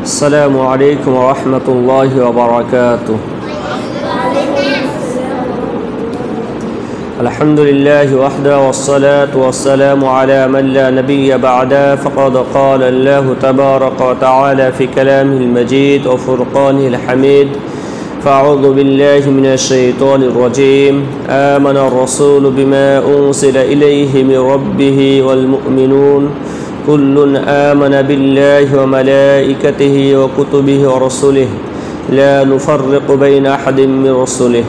السلام عليكم ورحمة الله وبركاته. الحمد لله وحده والصلاة والسلام على من لا نبي بعده فقد قال الله تبارك وتعالى في كلامه المجيد وفرقانه الحميد فأعوذ بالله من الشيطان الرجيم آمن الرسول بما أنزل إليه من ربه والمؤمنون كل آمن بالله وملائكته وكتبه ورسله لا نفرق بين أحد من رسله.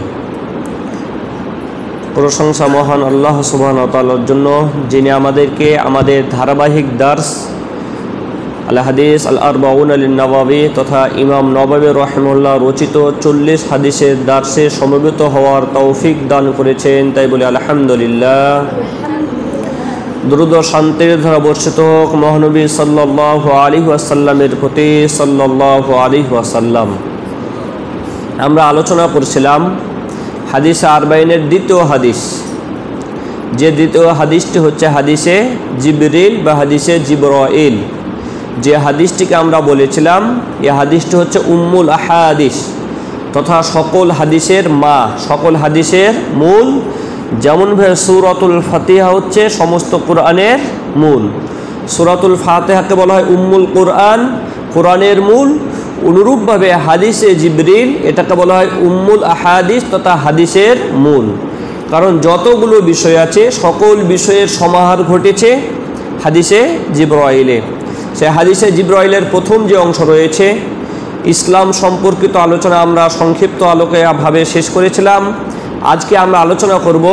প্রশংসা মহান আল্লাহ সুবহানাহু ওয়া তাআলার জন্য, যিনি আমাদেরকে আমাদের ধারাবাহিক দার্স আল হাদিস আল আরবাউন আল নওয়াবী তথা ইমাম নববী রাহিমাহুল্লাহ রচিত 40 হাদিসের দার্সে সমবেত হওয়ার তৌফিক দান করেছেন, তাই বলি আলহামদুলিল্লাহ। দুরূদ ও শান্তির ধারা বর্ষিত হোক মহানবী সাল্লাল্লাহু আলাইহি ওয়াসাল্লামের প্রতি সাল্লাল্লাহু আলাইহি ওয়াসাল্লাম। আমরা আলোচনা করছিলাম হাদিস আরবাইনের দ্বিতীয় হাদিস, যে দ্বিতীয় হাদিসটি হচ্ছে হাদিসে জিবরিল বা হাদিসে জিবরাইল। যে হাদিসটিকে আমরা বলেছিলাম এই হাদিসটি হচ্ছে উম্মুল আহাদিস তথা সকল হাদিসের মা, সকল হাদিসের মূল। যেমনভাবে সূরাতুল ফাতিহা হচ্ছে সমস্ত কোরআনের মূল, সূরাতুল ফাতিহাকে বলা হয় উম্মুল কোরআন, কোরআনের মূল। অনুরূপভাবে হাদিসে জিবরিল এটাকে বলা হয় উম্মুল আহাদিস তথা হাদিসের মূল, কারণ যতগুলো বিষয় আছে সকল বিষয়ের সমাহার ঘটেছে হাদিসে জিবরাইলে। সে হাদিসে জিবরাইলের প্রথম যে অংশ রয়েছে ইসলাম সম্পর্কিত আলোচনা আমরা সংক্ষিপ্ত আলোকভাবে শেষ করেছিলাম। আজকে আমরা আলোচনা করব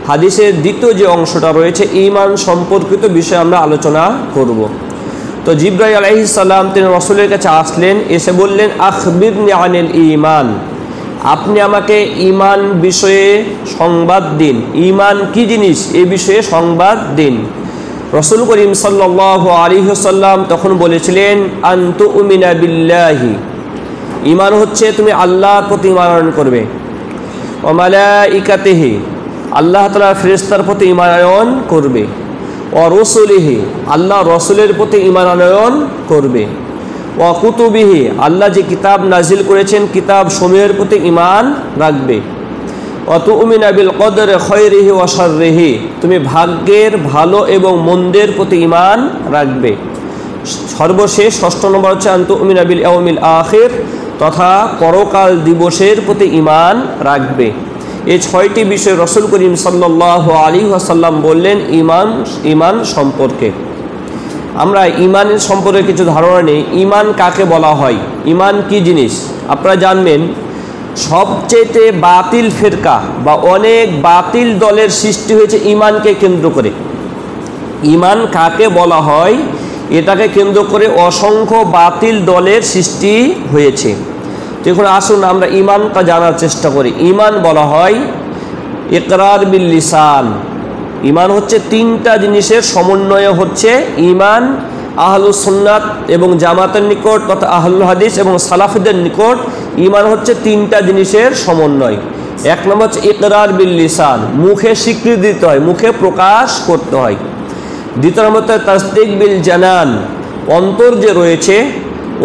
হাদিসের দ্বিতীয় যে অংশটা রয়েছে ঈমান সম্পর্কিত বিষয়ে আমরা আলোচনা করব। তো জিবরাইল আলাইহিস সালাম তিনি রাসূলের কাছে আসলেন, এসে বললেন আখবিরনি আনিল ঈমান, আপনি আমাকে ঈমান বিষয়ে সংবাদ দিন, ঈমান কি জিনিস এই বিষয়ে সংবাদ দিন। রাসূল করিম সাল্লাল্লাহু আলাইহি ওয়াসাল্লাম তখন বলেছিলেন আন তুমিনা বিল্লাহি, ঈমান হচ্ছে তুমি আল্লাহর প্রতি ঈমান আনয়ন করবে, ওয়া মালাইকাতিহি আল্লাহ তাআলার ফেরেশতার প্রতি ঈমান আনয়ন করবে, ওয়া রসুলিহি আল্লাহ রসুলের প্রতি ঈমান আনয়ন করবে, ওয়া কুতুবিহি আল্লাহ যে কিতাব নাজিল করেছেন কিতাব সমূহের প্রতি ঈমান রাখবে, ওয়া তুমিনা বিল কদরি খায়রিহি ওয়া শাররিহি তুমি ভাগ্যের ভালো এবং মন্দের প্রতি ঈমান রাখবে। সর্বশেষ 6 নম্বর হচ্ছে আন তুমিনা বিল ইয়াউমিল আখির তথা পরকাল দিবসের প্রতি ঈমান রাখবে। এই 6টি বিষয় রাসূল করিম সাল্লাল্লাহু আলাইহি ওয়াসাল্লাম বললেন ঈমান সম্পর্কে। আমরা ঈমানের সম্পর্কে কিছু ধারণা নেই। ঈমান কাকে বলা হয়, ঈমান কি জিনিস আপনারা জানবেন। সবচেয়ে বাতিল ফিরকা বা অনেক বাতিল দলের সৃষ্টি হয়েছে ঈমানকে কেন্দ্র করে। ঈমান কাকে বলা হয় এটাকে কেন্দ্র করে অসংখ্য বাতিল দলের সৃষ্টি হয়েছে। দেখুন, আসুন আমরা ঈমানটা জানার চেষ্টা করি। ঈমান বলা হয় ইকরার বিল লিসান। ঈমান হচ্ছে 3টা জিনিসের সমন্বয়ে হচ্ছে ঈমান। আহলুস সুন্নাত এবং জামাতের নিকট তথা আহলুল হাদিস এবং সালাফিদের নিকট ঈমান হচ্ছে 3টা জিনিসের সমন্বয়। 1 নম্বর হচ্ছে ইকরার বিল লিসান, মুখে স্বীকৃতি দিতে হয়, মুখে প্রকাশ করতে হয়। 2 নম্বর হচ্ছে তাসদিক বিল জানান, অন্তর যে রয়েছে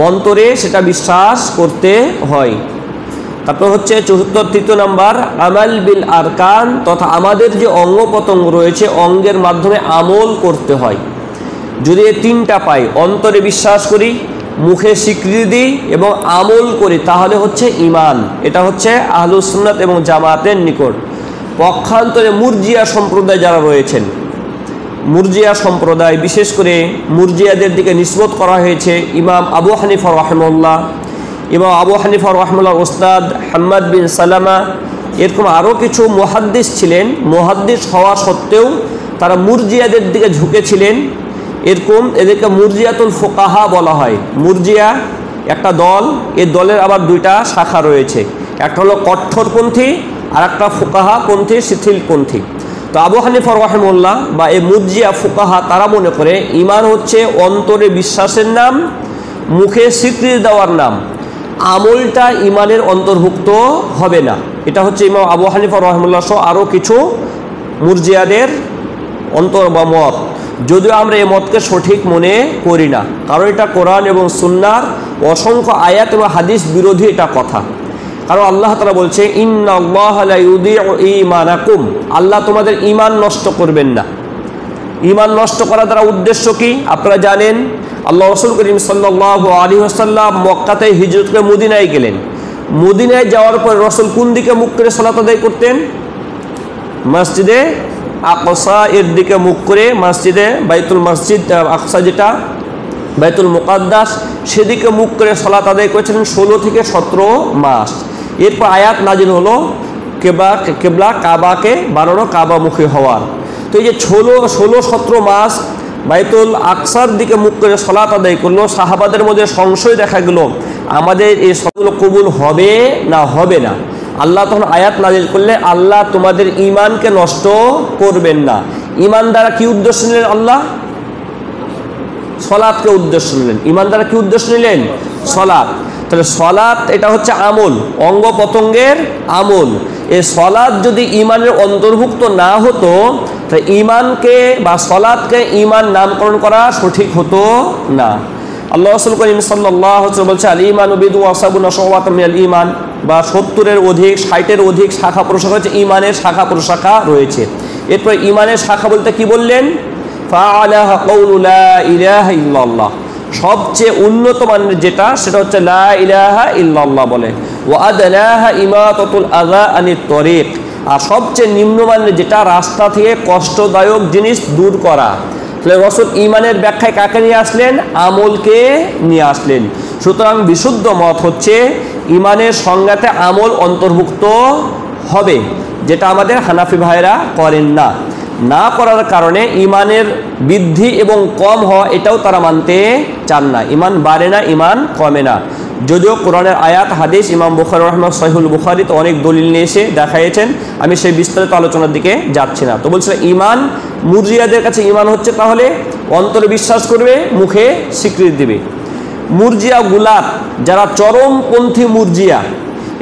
অন্তরে সেটা বিশ্বাস করতে হয়। তারপর হচ্ছে 3 নম্বর আমাল বিল আরকান তথা আমাদের যে অঙ্গ প্রত্যঙ্গ রয়েছে অঙ্গের মাধ্যমে আমল করতে হয়। যদি এই 3টা পাই, অন্তরে বিশ্বাস করি, মুখে স্বীকৃতি দিই এবং আমল করি, তাহলে হচ্ছে ঈমান। এটা হচ্ছে আহলুস সুন্নাত এবং জামাতের নিকট। পক্ষান্তরে মুরজিয়া সম্প্রদায় যারা রয়েছেন, মুরজিয়া সম্প্রদায়, বিশেষ করে মুরজিয়াদের দিকে নিসবত করা হয়েছে ইমাম আবু হানিফা রাহিমাহুল্লাহ, ইমাম আবু হানিফা রাহিমাহুল্লাহর ওস্তাদ হাম্মাদ বিন সালামা, এরকম আরও কিছু মুহাদ্দিস ছিলেন। মুহাদ্দিস হওয়া সত্ত্বেও তারা মুরজিয়াদের দিকে ঝুঁকেছিলেন। এরকম এদেরকে মুরজিয়াতুল ফুকাহা বলা হয়। মুরজিয়া একটা দল, এই দলের আবার 2টা শাখা রয়েছে, একটা হলো কঠোরপন্থী আর একটা ফুকাহাপন্থী, শিথিলপন্থী। তো আবু হানিফা রাহিমাহুল্লাহ বা এই মুরজিয়া ফুকাহা তারা মনে করে ঈমান হচ্ছে অন্তরে বিশ্বাসের নাম, মুখে স্বীকৃতি দেওয়ার নাম, আমলটা ঈমানের অন্তর্ভুক্ত হবে না। এটা হচ্ছে ইমাম আবু হানিফা রাহিমাহুল্লাহ সহ আরও কিছু মুরজিয়াদের অন্তর বা মত। যদিও আমরা এই মতকে সঠিক মনে করি না, কারণ এটা কোরআন এবং সুন্নাহর অসংখ্য আয়াত এবং হাদিস বিরোধী এটা কথা। কারণ আল্লাহ তাআলা বলছে ইন্নাল্লাহা লা ইউযিউ ঈমানাকুম, আল্লাহ তোমাদের ঈমান নষ্ট করবেন না। ঈমান নষ্ট করা দ্বারা উদ্দেশ্য কি আপনারা জানেন। আল্লাহ রাসূল করিম সাল্লাল্লাহু আলাইহি ওয়াসাল্লাম মক্কা থেকে হিজরত করে মদিনায় গেলেন। মদিনায় যাওয়ার পর রাসূল কোন দিকে মুখ করে সালাত আদায় করতেন? মসজিদে আকসা এর দিকে মুখ করে, মসজিদে মসজিদ আকসা যেটা বাইতুল মুকাদ্দাস সেদিকে মুখ করে সালাত আদায় করেছিলেন 16 থেকে 17 মাস। এরপর আয়াত নাজিল হলো কেবলা কাবাকে বানানো, কাবামুখী হওয়ার। তো এই যে 16-17 মাস বাইতুল আকসার দিকে মুখ করে সালাত আদায় করলো, সাহাবাদের মধ্যে সংশয় দেখা গেল আমাদের এই সবগুলো কবুল হবে না হবে না। আল্লাহ তখন আয়াত নাজিল করলে আল্লাহ তোমাদের ঈমানকে নষ্ট করবেন না। ঈমান দ্বারা কি উদ্দেশ্য নিলেন? আল্লাহ সলাৎকে উদ্দেশ্য নিলেন। ঈমান দ্বারা কি উদ্দেশ্য নিলেন? সলাৎ। তাহলে সলাৎ এটা হচ্ছে আমল, অঙ্গ প্রত্যঙ্গের আমল। এই সলাৎ যদি ঈমানের অন্তর্ভুক্ত না হতো তাহলে ঈমানকে বা সলাৎকে ঈমান নামকরণ করা সঠিক হতো না। আল্লাহ রাসূল করিম সাল্লাল্লাহু আলাইহি ওয়াসাল্লাম বলছে আল ঈমানু বিদু ওয়া সাবুনা শুআবাতাম মিনাল ঈমান, বা 70-এর অধিক 60-এর অধিক শাখা প্রশাখা হচ্ছে ঈমানের শাখা প্রশাখা রয়েছে। এরপর ঈমানের শাখা বলতে কি বললেন? ফাআলাহা কাউলু লা ইলাহা ইল্লাল্লাহ, সবচেয়ে উন্নত মানের যেটা সেটা হচ্ছে লা ইলাহা ইল্লাল্লাহ বলে। ওয়া আদনাহা ইমাতাতুল আযা আনিত তরিক, আর সবচেয়ে নিম্নমানের যেটা রাস্তা থেকে কষ্টদায়ক জিনিস দূর করা। তাহলে রাসূল ঈমানের ব্যাখ্যায় কাকে নিয়ে আসলেন? আমলকে নিয়ে আসলেন। সুতরাং বিশুদ্ধ মত হচ্ছে ঈমানের সংজ্ঞাতে আমল অন্তর্ভুক্ত হবে, যেটা আমাদের হানাফি ভাইরা করেন না। না করার কারণে ঈমানের বৃদ্ধি এবং কম হওয়া এটাও তারা মানতে চান না। ঈমান বাড়ে না, ঈমান কমে না। যদিও কোরআনের আয়াত হাদিস ইমাম বুখারী রাহিমাহুল্লাহ সহিহুল বুখারীতে অনেক দলিল নিয়ে এসে দেখাইছেন, আমি সেই বিস্তারিত আলোচনার দিকে যাচ্ছি না। তো বলছিলাম ঈমান, মুরজিয়াদের কাছে ঈমান হচ্ছে তাহলে অন্তরে বিশ্বাস করবে, মুখে স্বীকৃতি দেবে। মুরজিয়া গুলাত যারা চরমপন্থী মুরজিয়া,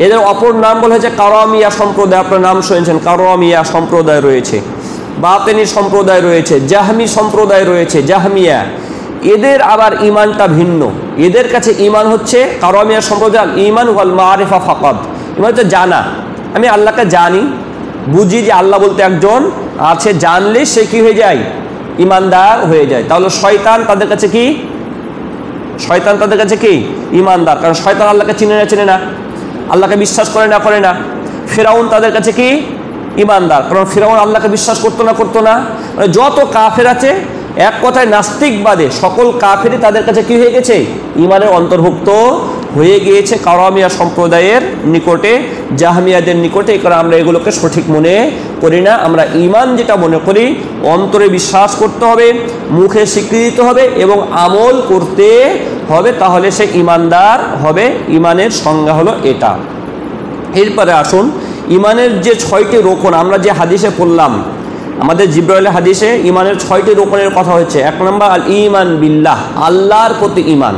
এদের অপর নাম বলা হয়েছে কারামিয়া সম্প্রদায়। আপনার নাম শুনেছেন, কারামিয়া সম্প্রদায় রয়েছে, বাতেনি সম্প্রদায় রয়েছে, জাহমি সম্প্রদায় রয়েছে, জাহমিয়া। এদের আবার ঈমানটা ভিন্ন। এদের কাছে ঈমান হচ্ছে কারামিয়া সম্প্রদায় ঈমান ওয়াল মারিফা ফাকাত, ঈমান হচ্ছে জানা। আমি আল্লাহকে জানি, বুঝি যে আল্লাহ বলতে একজন আছে, জানলে সে কি হয়ে যায়? ঈমানদার হয়ে যায়। তাহলে শয়তান তাদের কাছে কি? শয়তান তাদের কাছে কি? ঈমানদার। কারণ শয়তান আল্লাহকে চিনে না, আল্লাহকে বিশ্বাস করে না। ফিরাউন তাদের কাছে কি? ঈমানদার। কারণ ফিরাউন আল্লাহকে বিশ্বাস করতো না। মানে যত কাফের আছে এক কথায় নাস্তিকবাদে সকল কাফেরই তাদের কাছে কি হয়ে গেছে? ঈমানের অন্তর্ভুক্ত হয়ে গিয়েছে কারামিয়া সম্প্রদায়ের নিকটে, জাহমিয়াদের নিকটে। এই কারণে আমরা এগুলোকে সঠিক মনে করি না। আমরা ঈমান যেটা মনে করি, অন্তরে বিশ্বাস করতে হবে, মুখে স্বীকৃতি দিতে হবে এবং আমল করতে হবে, তাহলে সে ঈমানদার হবে। ঈমানের সংজ্ঞা হলো এটা। এরপরে আসুন ঈমানের যে 6টি রোকন আমরা যে হাদিসে পড়লাম, আমাদের জিবরাইলের হাদিসে ঈমানের 6টি রোকনের কথা হচ্ছে। 1 নম্বর আল ঈমান বিল্লাহ, আল্লাহর প্রতি ঈমান।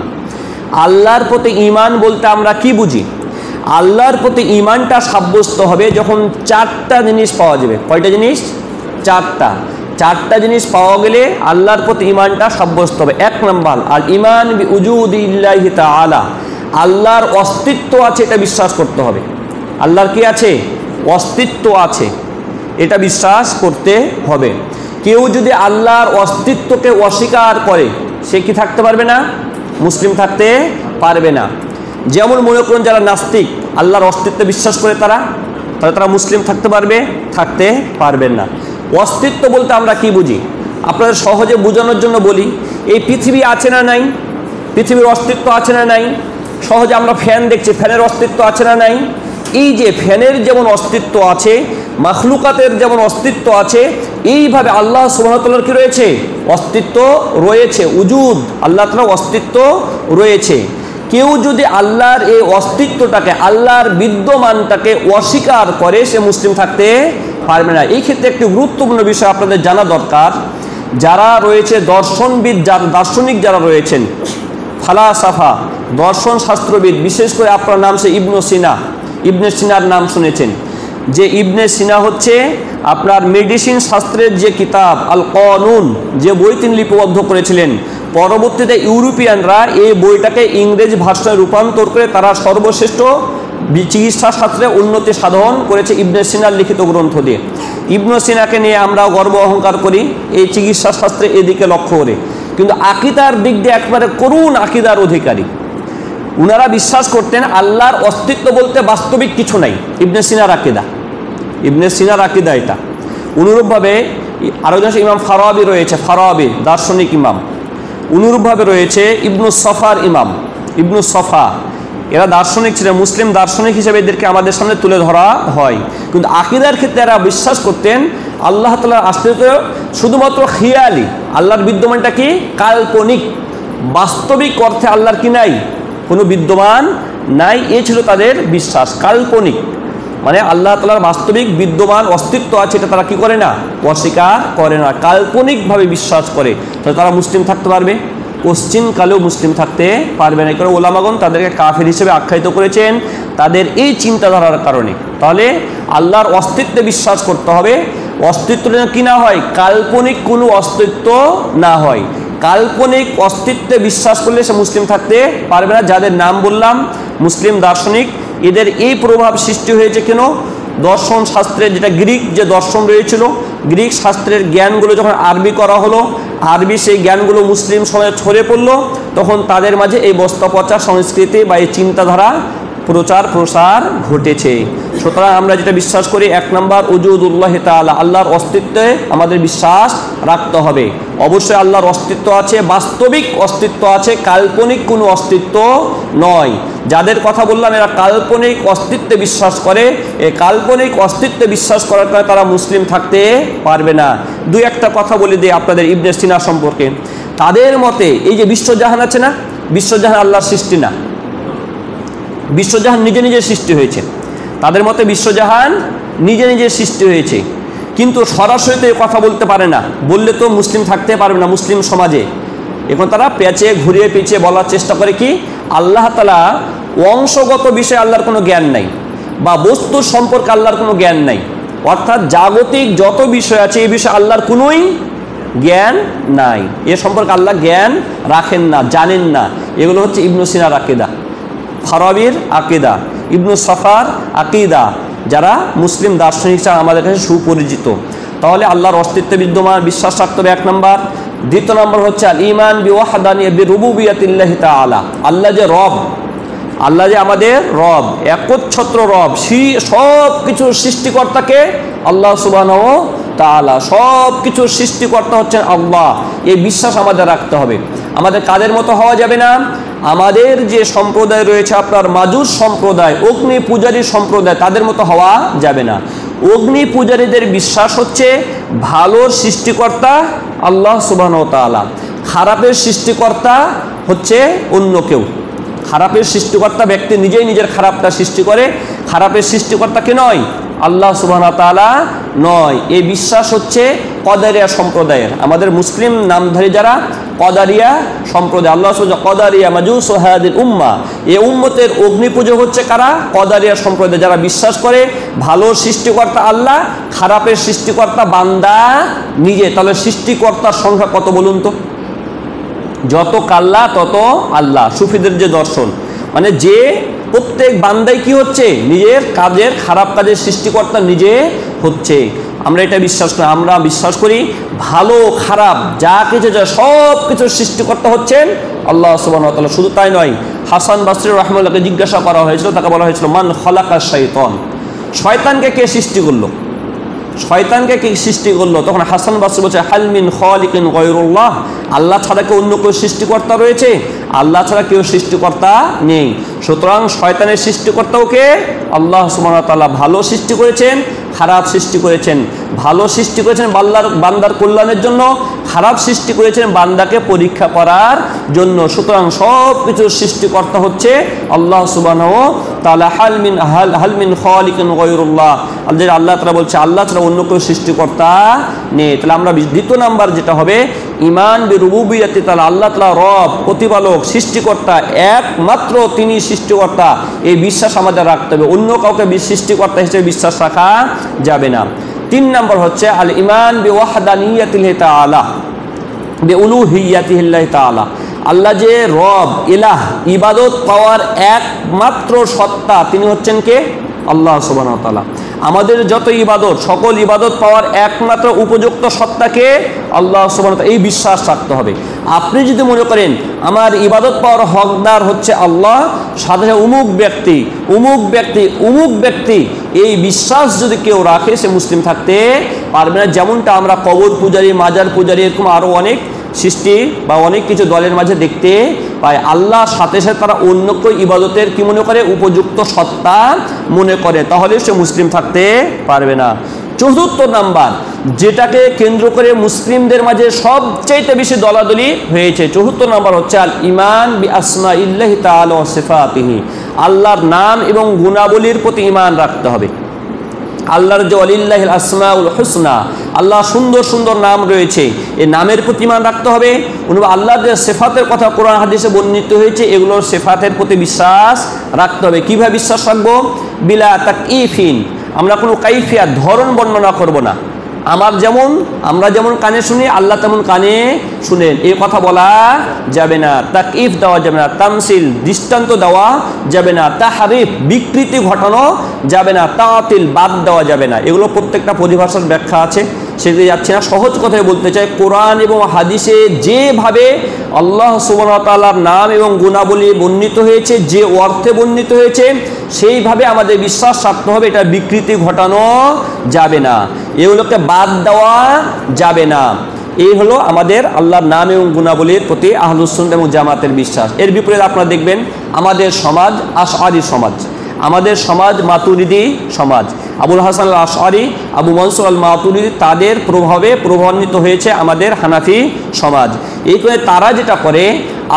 আল্লাহর প্রতি ঈমান বলতে আমরা কি বুঝি? আল্লাহর প্রতি ঈমানটা সাব্যস্ত হবে যখন 4টা জিনিস পাওয়া যাবে। কয়টা জিনিস? 4টা জিনিস পাওয়া গেলে আল্লাহর প্রতি ঈমানটা সাব্যস্ত হবে। 1 নম্বর আল ঈমান বিউজুদিল্লাহি তাআলা, আল্লাহর অস্তিত্ব আছে এটা বিশ্বাস করতে হবে। আল্লাহর কি আছে? অস্তিত্ব আছে, এটা বিশ্বাস করতে হবে। কেউ যদি আল্লাহর অস্তিত্বকে অস্বীকার করে সে কি থাকতে পারবে না? মুসলিম থাকতে পারবে না। যেমন মনে করুন যারা নাস্তিক, আল্লাহর অস্তিত্বে বিশ্বাস করে তাহলে তারা মুসলিম থাকতে পারবে? থাকতে পারবেন না। অস্তিত্ব বলতে আমরা কি বুঝি? আপনাদের সহজে বোঝানোর জন্য বলি, এই পৃথিবী আছে না নাই? পৃথিবীর অস্তিত্ব আছে না নাই? সহজে আমরা ফ্যান দেখছি, ফ্যানের অস্তিত্ব আছে না নাই? এই যে ফ্যানের যেমন অস্তিত্ব আছে, মাখলুকাতের যেমন অস্তিত্ব আছে, এইভাবে আল্লাহ সুবহানাহু ওয়া তাআলার কি রয়েছে? অস্তিত্ব রয়েছে। উজুদ, আল্লাহ তাআলার অস্তিত্ব রয়েছে। কেউ যদি আল্লাহর এই অস্তিত্বটাকে, আল্লাহর বিদ্যমানটাকে অস্বীকার করে সে মুসলিম থাকতে পারবে না। এই ক্ষেত্রে একটি গুরুত্বপূর্ণ বিষয় আপনাদের জানা দরকার। যারা রয়েছে দর্শনবিদ, দার্শনিক যারা রয়েছেন, ফালাসাফা, দর্শন শাস্ত্রবিদ, বিশেষ করে আপনার নাম সে ইবনে সিনার নাম শুনেছেন। যে ইবনে সিনা হচ্ছে আপনার মেডিসিন শাস্ত্রের যে কিতাব আল কানুন, যে বই তিনি লিপিবদ্ধ করেছিলেন, পরবর্তীতে ইউরোপিয়ানরা এই বইটাকে ইংরেজি ভাষায় রূপান্তর করে তারা সর্বশ্রেষ্ঠ চিকিৎসা শাস্ত্রে উন্নতি সাধন করেছে ইবনে সিনার লিখিত গ্রন্থ দিয়ে। ইবনে সিনাকে নিয়ে আমরা গর্ব অহংকার করি এই চিকিৎসা শাস্ত্রে এদিকে লক্ষ্য করে, কিন্তু আকীদার দিক দিয়ে একবারে করুণ আকীদার অধিকারী। উনারা বিশ্বাস করতেন আল্লাহর অস্তিত্ব বলতে বাস্তবিক কিছু নাই। ইবনে সিনার আকীদা, ইবনে সিনার আকীদা এটা। অনুরূপভাবে আরও যেন ইমাম ফারাবি রয়েছে, ফারাবি দার্শনিক ইমাম। অনুরূপভাবে রয়েছে ইবনু সফার ইমাম, ইবনু সফা। এরা দার্শনিক ছিলেন, মুসলিম দার্শনিক হিসেবে এদেরকে আমাদের সামনে তুলে ধরা হয়। কিন্তু আকীদার ক্ষেত্রে এরা বিশ্বাস করতেন আল্লাহ তাআলার অস্তিত্ব শুধুমাত্র খিয়ালি, আল্লাহর বিদ্যমানটা কি কাল্পনিক, বাস্তবিক অর্থে আল্লাহর কি নাই, কোনো বিদ্যমান নাই। এ ছিল তাদের বিশ্বাস। কাল্পনিক মানে আল্লাহ তাআলার বাস্তবিক বিদ্যমান অস্তিত্ব আছে এটা তারা কি করে না, অস্বীকার করে না, কাল্পনিকভাবে বিশ্বাস করে। তাহলে তারা মুসলিম থাকতে পারবে? কোশ্চিনকালেও মুসলিম থাকতে পারবে না। কারণ ওলামাগণ তাদেরকে কাফের হিসেবে আখ্যায়িত করেছেন তাদের এই চিন্তাধারার কারণে। তাহলে আল্লাহর অস্তিত্বে বিশ্বাস করতে হবে, অস্তিত্বটা কি না হয়, কাল্পনিক কোনো অস্তিত্ব না হয়। কাল্পনিক অস্তিত্বে বিশ্বাস করলে সে মুসলিম থাকতে পারবে না। যাদের নাম বললাম মুসলিম দার্শনিক, এদের এই প্রভাব সৃষ্টি হয়েছে কেন? দর্শন শাস্ত্রের যেটা গ্রিক যে দর্শন রয়েছিল, গ্রিক শাস্ত্রের জ্ঞানগুলো যখন আরবি করা হলো, আরবি সেই জ্ঞানগুলো মুসলিম সমাজে ছড়িয়ে পড়লো, তখন তাদের মাঝে এই বস্তা পচা সংস্কৃতি বা এই চিন্তাধারা প্রচার প্রসার ঘটেছে। সুতরাং আমরা যেটা বিশ্বাস করি, এক নম্বর উজুদুল্লাহ তাআলা, আল্লাহর অস্তিত্বে আমাদের বিশ্বাস রাখতে হবে। অবশ্যই আল্লাহর অস্তিত্ব আছে, বাস্তবিক অস্তিত্ব আছে, কাল্পনিক কোনো অস্তিত্ব নয়। যাদের কথা বললাম এরা কাল্পনিক অস্তিত্বে বিশ্বাস করে, এই কাল্পনিক অস্তিত্বে বিশ্বাস করার কারণে তারা মুসলিম থাকতে পারবে না। দুই একটা কথা বলে দিই আপনাদের ইবনে সিনা সম্পর্কে। তাদের মতে এই যে বিশ্বজাহান আছে না, বিশ্বজাহান আল্লাহর সৃষ্টি না, বিশ্বজাহান নিজে নিজে সৃষ্টি হয়েছে। তাদের মতে বিশ্বজাহান নিজে নিজে সৃষ্টি হয়েছে, কিন্তু সরাসরি তো এই কথা বলতে পারে না, বললে তো মুসলিম থাকতে পারবে না মুসলিম সমাজে। এখন তারা পেঁচে ঘুরিয়ে পেঁচিয়ে বলার চেষ্টা করে কি আল্লাহ তাআলা অংশগত বিষয়ে আল্লাহর কোনো জ্ঞান নাই, বা বস্তুর সম্পর্কে আল্লাহর কোনো জ্ঞান নাই। অর্থাৎ জাগতিক যত বিষয় আছে এই বিষয়ে আল্লাহর কোনোই জ্ঞান নাই, এ সম্পর্কে আল্লাহ জ্ঞান রাখেন না, জানেন না। এগুলো হচ্ছে ইবনে সিনার আকীদা, ফারাবির আকীদা, ইবনু সফার আকীদা, যারা মুসলিম দার্শনিক হিসেবে আমাদের কাছে সুপরিচিত। তাহলে আল্লাহর অস্তিত্বে বিদ্যমান বিশ্বাস রাখতে হবে এক নম্বর। দ্বিতীয় নম্বর হচ্ছে আল ঈমান বিওয়াহদানিয়া বিরুবুবিয়াতিল্লাহি তাআলা, আল্লাহ যে রব, আল্লাহ যে আমাদের রব, একচ্ছত্র রব, সব কিছুর সৃষ্টিকর্তাকে আল্লাহ সুবহানাহু তাআলা, সব কিছুর সৃষ্টিকর্তা হচ্ছেন আল্লাহ। এই বিশ্বাস আমাদের রাখতে হবে। আমাদের কাদের মতো হওয়া যাবে না, আমাদের যে সম্প্রদায় রয়েছে আপনার মাজুস সম্প্রদায়, অগ্নি পূজারী সম্প্রদায়, তাদের মতো হওয়া যাবে না। অগ্নি পূজারীদের বিশ্বাস হচ্ছে ভালোর সৃষ্টিকর্তা আল্লাহ সুবহানাহু ওয়া তাআলা, খারাপের সৃষ্টিকর্তা হচ্ছে অন্য কেউ। খারাপের সৃষ্টিকর্তা ব্যক্তি নিজেই নিজের খারাপটা সৃষ্টি করে, খারাপের সৃষ্টিকর্তাকে নয়, আল্লাহ সুবহানাহু ওয়া তাআলা নয়। এই বিশ্বাস হচ্ছে কদারিয়া সম্প্রদায়ের। আমাদের মুসলিম নামধারী যারা কদারিয়া সম্প্রদায়, আল্লাহ কদারিয়া মাজুস হাদিল উম্মাহ, এই উম্মতের অগ্নি পুজো হচ্ছে কারা? কদারিয়া সম্প্রদায়, যারা বিশ্বাস করে ভালো সৃষ্টিকর্তা আল্লাহ, খারাপের সৃষ্টিকর্তা বান্দা নিজে। তাহলে সৃষ্টিকর্তার সংখ্যা কত বলুন তো? যত কাল্লা তত আল্লাহ, সুফিদের যে দর্শন, মানে যে প্রত্যেক বান্দাই কি হচ্ছে নিজের কাজের, খারাপ কাজের সৃষ্টিকর্তা নিজে হচ্ছে। আমরা এটা বিশ্বাস করি। আমরা বিশ্বাস করি ভালো খারাপ যা কিছু যা সব কিছুর সৃষ্টিকর্তা হচ্ছেন আল্লাহ সুবহানাহু ওয়া তাআলা। শুধু তাই নয়, হাসান বাসরী রাহিমাহুল্লাহকে জিজ্ঞাসা করা হয়েছিল, তাকে বলা হয়েছিল মান খালাকা শাইতান, শয়তানকে কে সৃষ্টি করলো, শয়তানকে কে সৃষ্টি করলো? তখন হাসান বাসরী বলছে হাল মিন খালিকিন গায়রুল্লাহ, আল্লাহ ছাড়া কি অন্য কেউ সৃষ্টিকর্তা রয়েছে? আল্লাহ ছাড়া কেউ সৃষ্টিকর্তা নেই। সুতরাং শয়তানের সৃষ্টিকর্তাও কে? আল্লাহ সুবহানাহু ওয়া তাআলা। ভালো সৃষ্টি করেছেন, খারাপ সৃষ্টি করেছেন। ভালো সৃষ্টি করেছেন বান্দার কল্যাণের জন্য, খারাপ সৃষ্টি করেছেন বান্দাকে পরীক্ষা করার জন্য। সুতরাং সব কিছুর সৃষ্টিকর্তা হচ্ছে আল্লাহ সুবহানাহু ওয়া তাআলা। হাল মিন খালিকিন গায়রুল্লাহ, আল্লাহ তাআলা বলছে আল্লাহ ছাড়া অন্য কেউ সৃষ্টিকর্তা নেই। তাহলে আমরা দ্বিতীয় নাম্বার যেটা হবে ঈমান বিরুবুবিয়াতি তাআলা, আল্লাহ তাআলা রব, প্রতিপালক, সৃষ্টিকর্তা, একমাত্র তিনি সৃষ্টিকর্তা, এই বিশ্বাস আমাদের রাখতে হবে। অন্য কাউকে সৃষ্টিকর্তা হিসেবে বিশ্বাস রাখা যাবে না। তিন নম্বর হচ্ছে আল ঈমান বিওয়াহদানিয়াতিহি তাআলা, বিউলুহিয়াতিহিল্লাহি তাআলা, আল্লাহ যে রব, ইলাহ, ইবাদত পাওয়ার একমাত্র সত্তা, তিনি হচ্ছেন কে? আল্লাহ সুবহানাহু ওয়া তাআলা। আমাদের যত ইবাদত, সকল ইবাদত পাওয়ার একমাত্র উপযুক্ত সত্তাকে আল্লাহ সুবহানাহু ওয়া তাআলা, এই বিশ্বাস রাখতে হবে। আপনি যদি মনে করেন আমার ইবাদত পাওয়ার হকদার হচ্ছে আল্লাহ, সাথে অমুক ব্যক্তি, অমুক ব্যক্তি, অমুক ব্যক্তি, এই বিশ্বাস যদি কেউ রাখে সে মুসলিম থাকতে পারবে না। যেমনটা আমরা কবর পূজারী, মাজার পূজারী, এরকম আরও অনেক সৃষ্টি বা অনেক কিছু দলের মাঝে দেখতে পাই। আল্লাহর সাথে সাথে তারা অন্য কেউ ইবাদতের কি মনে করে? উপযুক্ত সত্তা মনে করে, তাহলে সে মুসলিম থাকতে পারবে না। চতুর্থ নাম্বার, যেটাকে কেন্দ্র করে মুসলিমদের মাঝে সবচেয়ে বেশি দলাদলি হয়েছে, চতুর্থ নাম্বার হচ্ছে আল ইমান বি আসমাইল্লাহি তাআলা ওয়া সিফাতিহি, আল্লাহর নাম এবং গুণাবলীর প্রতি ঈমান রাখতে হবে। আল্লাহর যে ওয়ালিল্লাহিল আসমাউল হুসনা, আল্লাহ সুন্দর সুন্দর নাম রয়েছে, এই নামের প্রতি ঈমান রাখতে হবে। আল্লাহর যে সিফাতের কথা কোরআন হাদিসে বর্ণিত হয়েছে, এগুলোর সিফাতের প্রতি বিশ্বাস রাখতে হবে। কিভাবে বিশ্বাস রাখবো? বিলা তাকইফিন, আমরা কোনো কাইফিয়াত, ধরন বর্ণনা করব না। আমরা যেমন কানে শুনি, আল্লাহ তেমন কানে শুনেন, এই কথা বলা যাবে না। তাকইফ দেওয়া যাবে না, তামসিল, দৃষ্টান্ত দেওয়া যাবে না, তাহরিফ, বিকৃতি ঘটানো যাবে না, তাতিল, বাদ দেওয়া যাবে না। এগুলো প্রত্যেকটা পরিভাষার ব্যাখ্যা আছে, সেদিকে যাচ্ছে না। সহজ কথায় বলতে চাই, কোরআন এবং হাদিসে যেভাবে আল্লাহ সুবহানাহু ওয়া তাআলার নাম এবং গুণাবলী বর্ণিত হয়েছে, যে অর্থে বর্ণিত হয়েছে, সেইভাবে আমাদের বিশ্বাস রাখতে হবে। এটা বিকৃতি ঘটানো যাবে না, এগুলোকে বাদ দেওয়া যাবে না। এই হলো আমাদের আল্লাহর নাম এবং গুণাবলীর প্রতি আহলুস সুন্নাহ এবং জামাতের বিশ্বাস। এর বিপরীতে আপনারা দেখবেন আমাদের সমাজ আশআরী সমাজ, আমাদের সমাজ মাতুরিদি সমাজ, আবুল হাসান আল আশআরী, আবু মনসুর আল মাতুরিদি, তাদের প্রভাবে প্রভাবান্বিত হয়েছে আমাদের হানাফি সমাজ। এই করে তারা যেটা করে,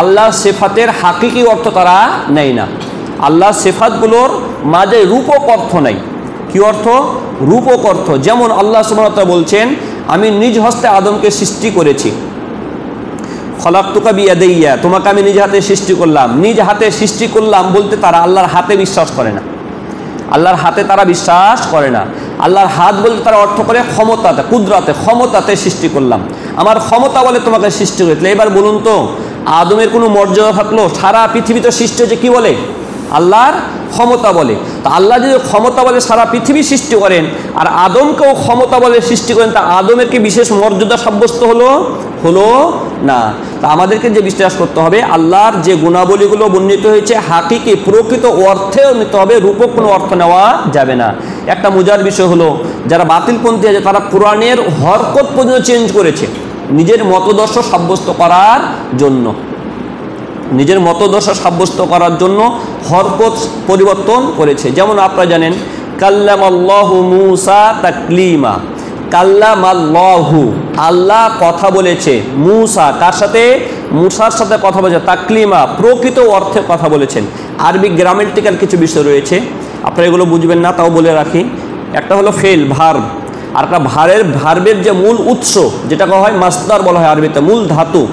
আল্লাহর সিফাতের হাকিকি অর্থ তারা নেয় না। আল্লাহর সিফাতগুলোর মাঝে রূপক অর্থ নাই। কি অর্থ? রূপক অর্থ। যেমন আল্লাহ সুবহানাহু ওয়া তাআলা বলছেন, আমি নিজ হস্তে আদমকে সৃষ্টি করেছি, খলাকতুকা বিয়াদাইয়া, তোমাকে আমি নিজ হাতে সৃষ্টি করলাম। নিজ হাতে সৃষ্টি করলাম বলতে তারা আল্লাহর হাতে বিশ্বাস করে না, আল্লাহর হাতে তারা বিশ্বাস করে না। আল্লাহর হাত বলতে তারা অর্থ করে ক্ষমতাতে, কুদরাতে, ক্ষমতাতে সৃষ্টি করলাম, আমার ক্ষমতা বলে তোমাকে সৃষ্টি করেছিল। এবার বলুন তো, আদমের কোনো মর্যাদা থাকলো? সারা পৃথিবীতে সৃষ্টি হয়েছে কি বলে? আল্লাহর ক্ষমতা বলে। তা আল্লাহ যদি ক্ষমতা বলে সারা পৃথিবী সৃষ্টি করেন, আর আদমকেও ক্ষমতা বলে সৃষ্টি করেন, তা আদমের কি বিশেষ মর্যাদা সাব্যস্ত হলো না? তা আমাদেরকে যে বিশ্বাস করতে হবে, আল্লাহর যে গুণাবলীগুলো বর্ণিত হয়েছে হাকিকি প্রকৃত অর্থেও নিতে হবে, রূপক কোনো অর্থ নেওয়া যাবে না। একটা মজার বিষয় হলো, যারা বাতিলপন্থী আছে তারা কোরআনের হরকত পর্যন্ত চেঞ্জ করেছে নিজের মতদর্শ সাব্যস্ত করার জন্য। নিজের মতদর্শ সাব্যস্ত করার জন্য হরকত পরিবর্তন করেছে। যেমন আপনারা জানেন, কাল্লামাল্লাহু মূসা তাকলিমা, কাল্লামাল্লাহু, আল্লাহ কথা বলেছে, মূসা কার সাথে? মূসার সাথে কথা বলেছে, তাকলিমা, প্রকৃত অর্থে কথা বলেছেন। আরবি গ্রামেটিক্যাল কিছু বিষয় রয়েছে, আপনারা এগুলো বুঝবেন না, তাও বলে রাখি। একটা হলো ফেল, ভার্ব, আর একটা ভার্বের যে মূল উৎস, যেটাকে হয় মাসদার বলা হয় আরবিতে, মূল ধাতু।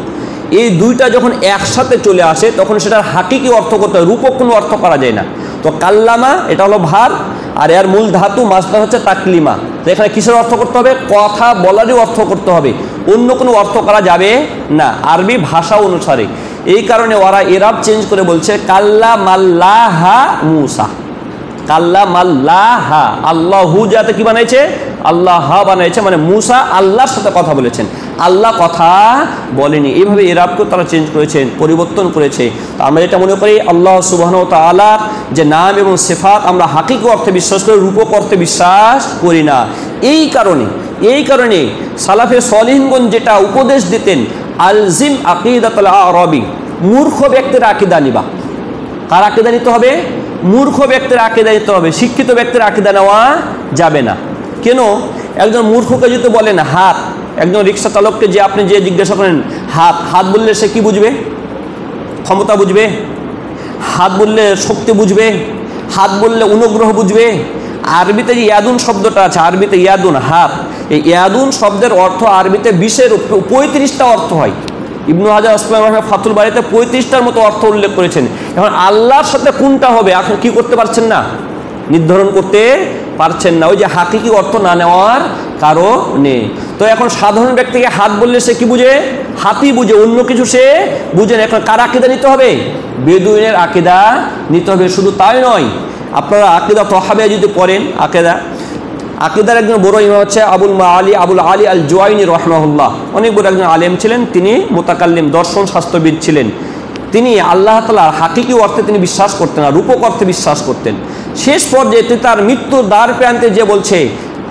এই দুইটা যখন একসাথে চলে আসে তখন সেটার হাকিকি অর্থ করতে হয়, রূপক কোনো অর্থ করা যায় না। তো কাল্লামা এটা হলো ভার, আর এর মূল ধাতু মাসদার হচ্ছে তাকলিমা। তো এখানে কিসের অর্থ করতে হবে? কথা বলারই অর্থ করতে হবে, অন্য কোনো অর্থ করা যাবে না আরবি ভাষা অনুসারে। এই কারণে ওরা এরাব চেঞ্জ করে বলছে কাল্লামাল্লাহা মূসা, কাল্লামাল্লাহা, আল্লাহু যাতে কি বানাইছে? আল্লাহ বানাইছে, মানে মূসা আল্লাহর সাথে কথা বলেছেন, আল্লাহ কথা বলেনি। এইভাবে এরাবকে তারা চেঞ্জ করেছেন, পরিবর্তন করেছে। তো আমরা এটা মনে করি আল্লাহ সুবহানাহু ওয়া তাআলার যে নাম এবং সিফাত আমরা হাকিকি অর্থে বিশ্বাস করি, রূপক অর্থে বিশ্বাস করি না। এই কারণে সালাফে সলিহিনগণ যেটা উপদেশ দিতেন, আলজিম আকিদাতুল আরবি, মূর্খ ব্যক্তির আকীদা নিবা। কার আকীদা নিতে হবে? মূর্খ ব্যক্তির আকীদা নিতে হবে, শিক্ষিত ব্যক্তির আকীদা নেওয়া যাবে না। কেন? একজন মূর্খকে যদি বলেন হাত, একজন রিক্সা চালককে যে আপনি যে জিজ্ঞাসা করেন হাত, হাত বললে সে কি বুঝবে? ক্ষমতা বুঝবে? হাত বললে শক্তি বুঝবে? হাত বললে অনুগ্রহ বুঝবে? আরবিতে যে ইয়াদুন শব্দটা আছে, আরবিতে ইয়াদুন, হাত, এই ইয়াদুন শব্দের অর্থ আরবিতে 20-এর 35টা অর্থ হয়। ইবনু হাজার আসকালানি ফাতুল বারিতে 35টার মতো অর্থ উল্লেখ করেছেন। এখন আল্লাহর সাথে কোনটা হবে আপনি কি করতে পারছেন না, নির্ধারণ করতে পারছেন না, ওই যে হাকিকি অর্থ না নেওয়ার কারণে। তো এখন সাধারণ ব্যক্তিকে হাত বললে সে কি বুঝে? হাতি বুঝে, অন্য কিছু সে বুঝে না। এখন কার আকীদা নিতে হবে? বেদুইনের আকীদা নিতে হবে। শুধু তাই নয়, আপনারা আকীদা তহাবিয়া যদি পড়েন, আকীদার একজন বড় ইমাম হচ্ছে আবুল আলী আল জুয়াইনি রাহিমাহুল্লাহ। অনেক বড় একজন আলেম ছিলেন, তিনি মুতাকাল্লিম দর্শন শাস্ত্রবিদ ছিলেন। তিনি আল্লাহ তাআলার হাকিকি অর্থে তিনি বিশ্বাস করতেন না, রূপক অর্থে বিশ্বাস করতেন। শেষ পর্যায়ে তার মৃত্যুর দ্বার প্রান্তে যে বলছে,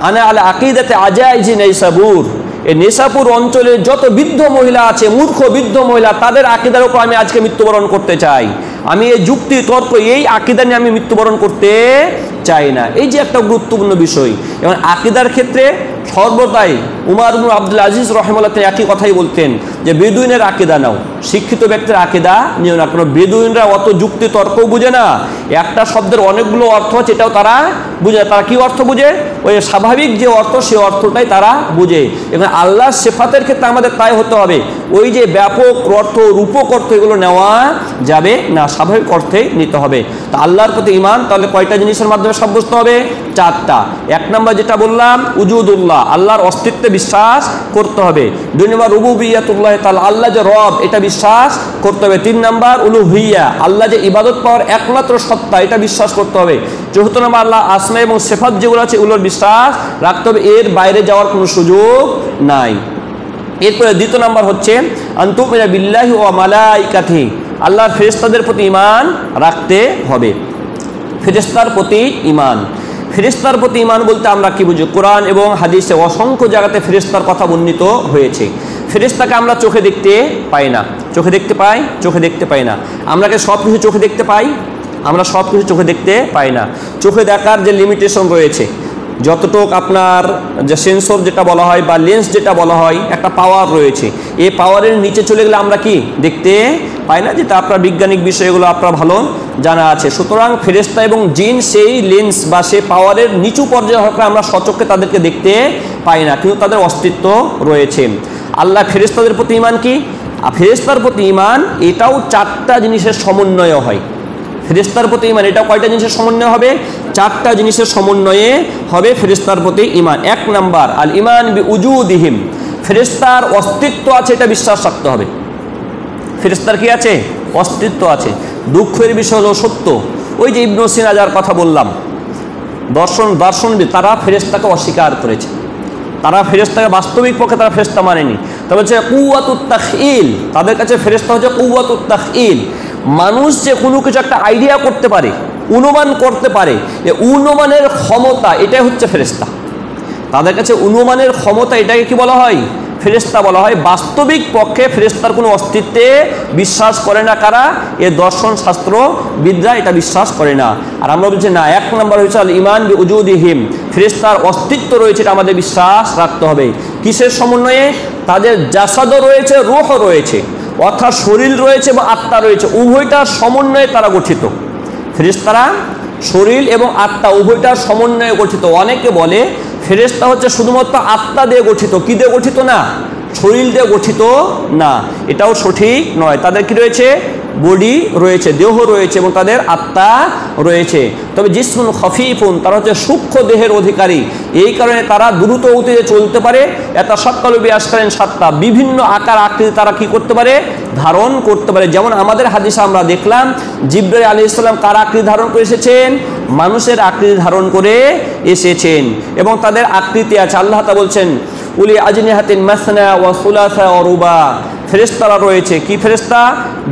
আনা আলা আকীদাতে আজাইজি নেসাবুর, এই নেসাপুর অঞ্চলের যত বৃদ্ধ মহিলা আছে, মূর্খ বৃদ্ধ মহিলা, তাদের আকীদার উপর আমি আজকে মৃত্যুবরণ করতে চাই। আমি এই যুক্তি তর্ক, এই আকীদা নিয়ে আমি মৃত্যুবরণ করতে চাই না। এই যে একটা গুরুত্বপূর্ণ বিষয়। এবং আকীদার ক্ষেত্রে সর্বদাই উমর ইবনে আব্দুল আজিজ রাহিমাহুল্লাহ তিনি একই কথাই বলতেন যে বেদুইনের আকীদা নাও, শিক্ষিত ব্যক্তির আকীদা নিও না। কারণ বেদুইনরা অত যুক্তি তর্ক বুঝে না, একটা শব্দের অনেকগুলো অর্থ আছে এটাও তারা বুঝে না। তারা কি অর্থ বুঝে? ওই স্বাভাবিক যে অর্থ, সেই অর্থটাই তারা বুঝে। এবং আল্লাহর সিফাতের ক্ষেত্রে আমাদের তাই হতে হবে, ওই যে ব্যাপক অর্থ, রূপক অর্থ এগুলো নেওয়া যাবে না, স্বাভাবিক অর্থে নিতে হবে। তো আল্লাহর প্রতি ঈমান তাহলে কয়টা জিনিসের মাধ্যমে সাব্যস্ত হবে? 4টা। 1 নম্বর যেটা বললাম উজুদুল্লাহ, আল্লাহর অস্তিত্বে বিশ্বাস করতে হবে। 2 নম্বর রুবুবিয়াতুল্লাহ তাআলা, আল্লাহ যে রব এটা বিশ্বাস করতে হবে। 3 নম্বর উলুহিয়া, আল্লাহ যে ইবাদত পাওয়ার একমাত্র সত্তা, এটা বিশ্বাস করতে হবে। 4 নম্বর আল্লাহ আসমা এবং সিফাত যেগুলো আছে এগুলোর বিশ্বাস রাখতে হবে, এর বাইরে যাওয়ার কোনো সুযোগ নাই। এরপরে 2 নম্বর হচ্ছে আনতুমিনা বিল্লাহি ওয়া মালাইকাতিহি, আল্লাহর ফেরেশতাদের প্রতি ঈমান রাখতে হবে। ফেরেশতার প্রতি ঈমান, ফেরেশতার প্রতি ঈমান বলতে আমরা কি বুঝি? কোরআন এবং হাদিসে অসংখ্য জায়গাতে ফেরেশতার কথা বর্ণিত হয়েছে। ফেরেশতাকে আমরা চোখে দেখতে পাই না। চোখে দেখতে পাই? চোখে দেখতে পাই না। আমরা কি সব কিছু চোখে দেখতে পাই? আমরা সব কিছু চোখে দেখতে পাই না। চোখে দেখার যে লিমিটেশন রয়েছে, যতটুক আপনার যে সেন্সর যেটা বলা হয় বা লেন্স যেটা বলা হয়, একটা পাওয়ার রয়েছে। এই পাওয়ারের নিচে চলে গেলে আমরা কি দেখতে পাই না, যেটা আপনার বৈজ্ঞানিক বিষয়গুলো আপনার ভালো জানা আছে। সুতরাং ফেরেশতা এবং জিন সেই লেন্স বা সেই পাওয়ারের নিচু পর্যায়ে হওয়ার আমরা সচক্ষে তাদেরকে দেখতে পাই না, কিন্তু তাদের অস্তিত্ব রয়েছে। আল্লাহ ফেরেশতাদের প্রতি ঈমান কি? ফেরেশতার প্রতি ঈমান এটাও 4টা জিনিসের সমন্বয় হয়। ফেরেশতার প্রতি ঈমান এটা কয়টা জিনিসের সমন্বয় হবে? 4টা জিনিসের সমন্বয়ে হবে ফেরেশতার প্রতি ঈমান। 1 নাম্বার আল ঈমান বিউজুদিহিম, ফেরেশতার অস্তিত্ব আছে এটা বিশ্বাস রাখতে হবে। ফেরেশতার কি আছে? অস্তিত্ব আছে। দুঃখের বিষয় হলো সত্য, ওই যে ইবনে সিনা যার কথা বললাম, দর্শনবিদ, তারা ফেরেশতাকে অস্বীকার করেছে। তারা ফেরেশতাকে বাস্তবিক পক্ষে তারা ফেরেশতা মানেনি। তবে হচ্ছে কুওয়াতুত তাখইল, তাদের কাছে ফেরেশতা হচ্ছে কুওয়াতুত তাখইল। মানুষ যে কোনো কিছু একটা আইডিয়া করতে পারে, অনুমান করতে পারে, এই অনুমানের ক্ষমতা, এটাই হচ্ছে ফেরেশতা। তাদের কাছে অনুমানের ক্ষমতা, এটাকে কি বলা হয়? ফেরেশতা বলা হয়। বাস্তবিক পক্ষে ফেরেশতার কোনো অস্তিত্বে বিশ্বাস করে না কারা? এ দর্শন শাস্ত্রবিদরা এটা বিশ্বাস করে না। আর আমরা বলছি না, 1 নম্বর হচ্ছে আল ঈমান বিউজুদিহিম, ফেরেশতার অস্তিত্ব রয়েছে, এটা আমাদের বিশ্বাস রাখতে হবে। কিসের সমন্বয়ে? তাদের জাসাদও রয়েছে, রূহও রয়েছে, অর্থাৎ শরীর রয়েছে এবং আত্মা রয়েছে, উভয়টার সমন্বয়ে তারা গঠিত। ফেরেশতারা শরীর এবং আত্মা উভয়টার সমন্বয়ে গঠিত। অনেকে বলে ফেরেশতা হচ্ছে শুধুমাত্র আত্মা দিয়ে গঠিত, কি দিয়ে গঠিত না? শরীর দিয়ে গঠিত না, এটাও সঠিক নয়। তাদের কি রয়েছে? বডি রয়েছে, দেহ রয়েছে এবং তাদের আত্মা রয়েছে। তবে জিসমুন খফিফুন, তারা হচ্ছে সূক্ষ্ম দেহের অধিকারী। এই কারণে তারা দ্রুত গতিতে চলতে পারে। এটা সকালু বিয়াস করেন 7টা বিভিন্ন আকার আকৃতি তারা কি করতে পারে? ধারণ করতে পারে। যেমন আমাদের হাদিসে আমরা দেখলাম জিবরাইল আলাইহিস সালাম কার আকৃতি ধারণ করে এসেছেন? মানুষের আকৃতি ধারণ করে এসেছেন এবং তাদের আকৃতি আছে। আল্লাহ তাআলা বলছেন উলি আজনিহাতিন মাসনা ওয়া সুলাসা ওয়া রুবা, ফেরেশতারা রয়েছে। কি ফেরেশতা?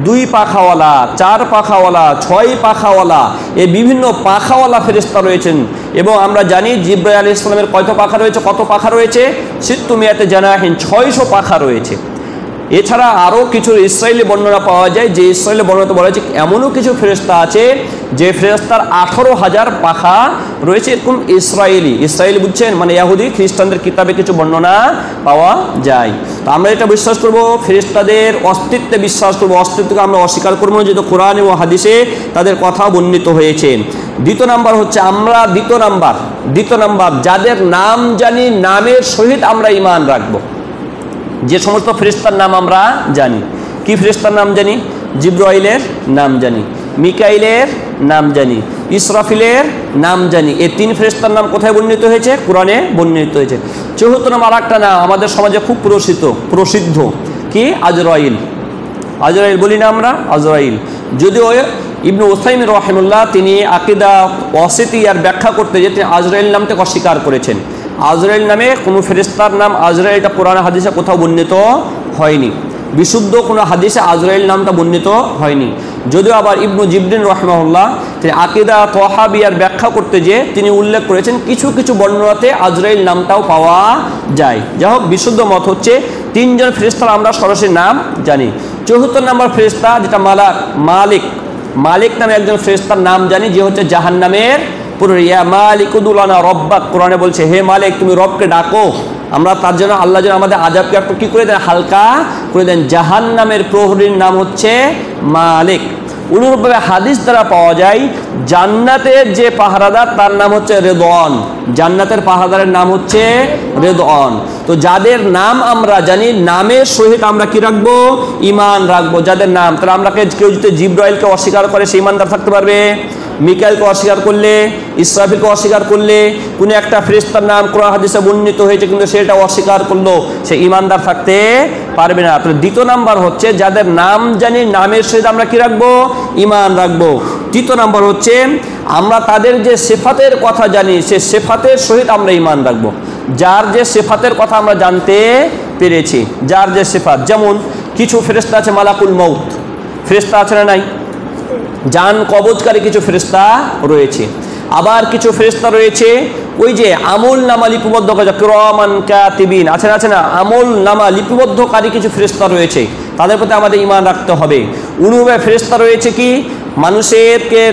2 পাখাওয়ালা, 4 পাখাওয়ালা, 6 পাখাওয়ালা, এই বিভিন্ন পাখাওয়ালা ফেরেশতা রয়েছেন। এবং আমরা জানি জিবরাইল আলাইহিস সালামের কত পাখা রয়েছে? কত পাখা রয়েছে? 600 জানাহিন, 600 পাখা রয়েছে। এছাড়া আরও কিছু ইসরায়েলি বর্ণনা পাওয়া যায়, যে ইসরায়েলি বর্ণনাতে বলা হয়েছে এমনও কিছু ফেরেশতা আছে যে ফেরেশতার 18,000 পাখা রয়েছে। এরকম ইসরায়েলি বুঝছেন, মানে ইহুদি খ্রিস্টানদের কিতাবে কিছু বর্ণনা পাওয়া যায়। তো আমরা এটা বিশ্বাস করব, ফেরেশতাদের অস্তিত্বে বিশ্বাস করব, অস্তিত্বকে আমরা অস্বীকার করব না, যেহেতু কোরআন এবং হাদিসে তাদের কথা বর্ণিত হয়েছে। দ্বিতীয় নাম্বার হচ্ছে আমরা দ্বিতীয় নাম্বার যাদের নাম জানি, নামের সহিত আমরা ঈমান রাখবো। যে সমস্ত ফেরেশতার নাম আমরা জানি, কি ফেরেশতার নাম জানি? জিবরাইলের নাম জানি, মিকাইলের নাম জানি, ইসরাফিলের নাম জানি। এই 3 ফেরেশতার নাম কোথায় বর্ণিত হয়েছে? কোরআনে বর্ণিত হয়েছে। 4 নম্বর আরেকটা নাম আমাদের সমাজে খুব প্রসিদ্ধ, কি আজরাইল, আজরাইল বলি না আমরা, আজরাইল। যদিও ইবনে উসাইমিন রাহিমাহুল্লাহ তিনি আকীদা ওয়াসিতিয়ার ব্যাখ্যা করতে যে তিনি আজরাইল নামটাকে অস্বীকার করেছেন। আজরাইল নামে কোনো ফেরেশতার নাম আজরাইল এটা কোরআন হাদিসে কোথাও বর্ণিত হয়নি, বিশুদ্ধ কোনো হাদিসে আজরাইল নামটা বর্ণিত হয়নি। যদিও আবার ইবনু জিবরিন রাহিমাহুল্লাহ তিনি আকীদা তহাবিয়ার ব্যাখ্যা করতে যে তিনি উল্লেখ করেছেন কিছু কিছু বর্ণনাতে আজরাইল নামটাও পাওয়া যায়। যাই হোক, বিশুদ্ধ মত হচ্ছে তিনজন ফেরেশতার আমরা সরাসরি নাম জানি। 74 নম্বর ফেরেশতা যেটা মালিক, মালিক নামে একজন ফেরেশতার নাম জানি, যে হচ্ছে জাহান্নামের পুরোহিত। ইয়া মালিক উদুলানা রব্বাক, কোরআনে বলছে হে মালিক তুমি রবকে ডাকো, আমরা তার জন্য আল্লাহ যেন আমাদের আযাবকে একটু কি করে দেন, হালকা করে দেন। জাহান্নামের প্রহরীর নাম হচ্ছে মালিক। অনুরূপভাবে হাদিস দ্বারা পাওয়া যায় জান্নাতের যে পাহারাদার তার নাম হচ্ছে রিদওয়ান, জান্নাতের পাহারাদারের নাম হচ্ছে রিদওয়ান। তো যাদের নাম আমরা জানি নামের সহিত আমরা কি রাখবো, ঈমান রাখবো। যাদের নাম, তাহলে আমরা কেউ যদি জিবরাইলকে অস্বীকার করে সে ঈমানদার থাকতে পারবে? মিকাইলকে অস্বীকার করলে, ইসরাফিলকে অস্বীকার করলে, কোনো একটা ফেরেশতার নাম কোরআন হাদিসে বর্ণিত হয়েছে কিন্তু সেটা অস্বীকার করলো, সে ঈমানদার থাকতে পারবে না। তো দ্বিতীয় নাম্বার হচ্ছে যাদের নাম জানি নামের সহিত আমরা কি রাখবো, ঈমান রাখবো। তৃতীয় নাম্বার হচ্ছে আমরা তাদের যে সিফাতের কথা জানি সে সিফাতের সহিত আমরা ঈমান রাখবো। যার যে সিফাতের কথা আমরা জানতে পেরেছি, যার যে সিফাত, যেমন কিছু ফেরেশতা আছে মালাকুল মউত, ফেরেশতা আছে না নাই? জান কবজকারী কিছু ফেরেশতা রয়েছে। আবার কিছু ফেরেশতা রয়েছে ওই যে আমল নামা লিপিবদ্ধকারী, কিরামান কাতিবিন আছে না, আমল নামা লিপিবদ্ধকারী কিছু ফেরেশতা রয়েছে, তাদের প্রতি আমাদের ঈমান রাখতে হবে। অনুরূপে ফেরেশতা রয়েছে কি মানুষকে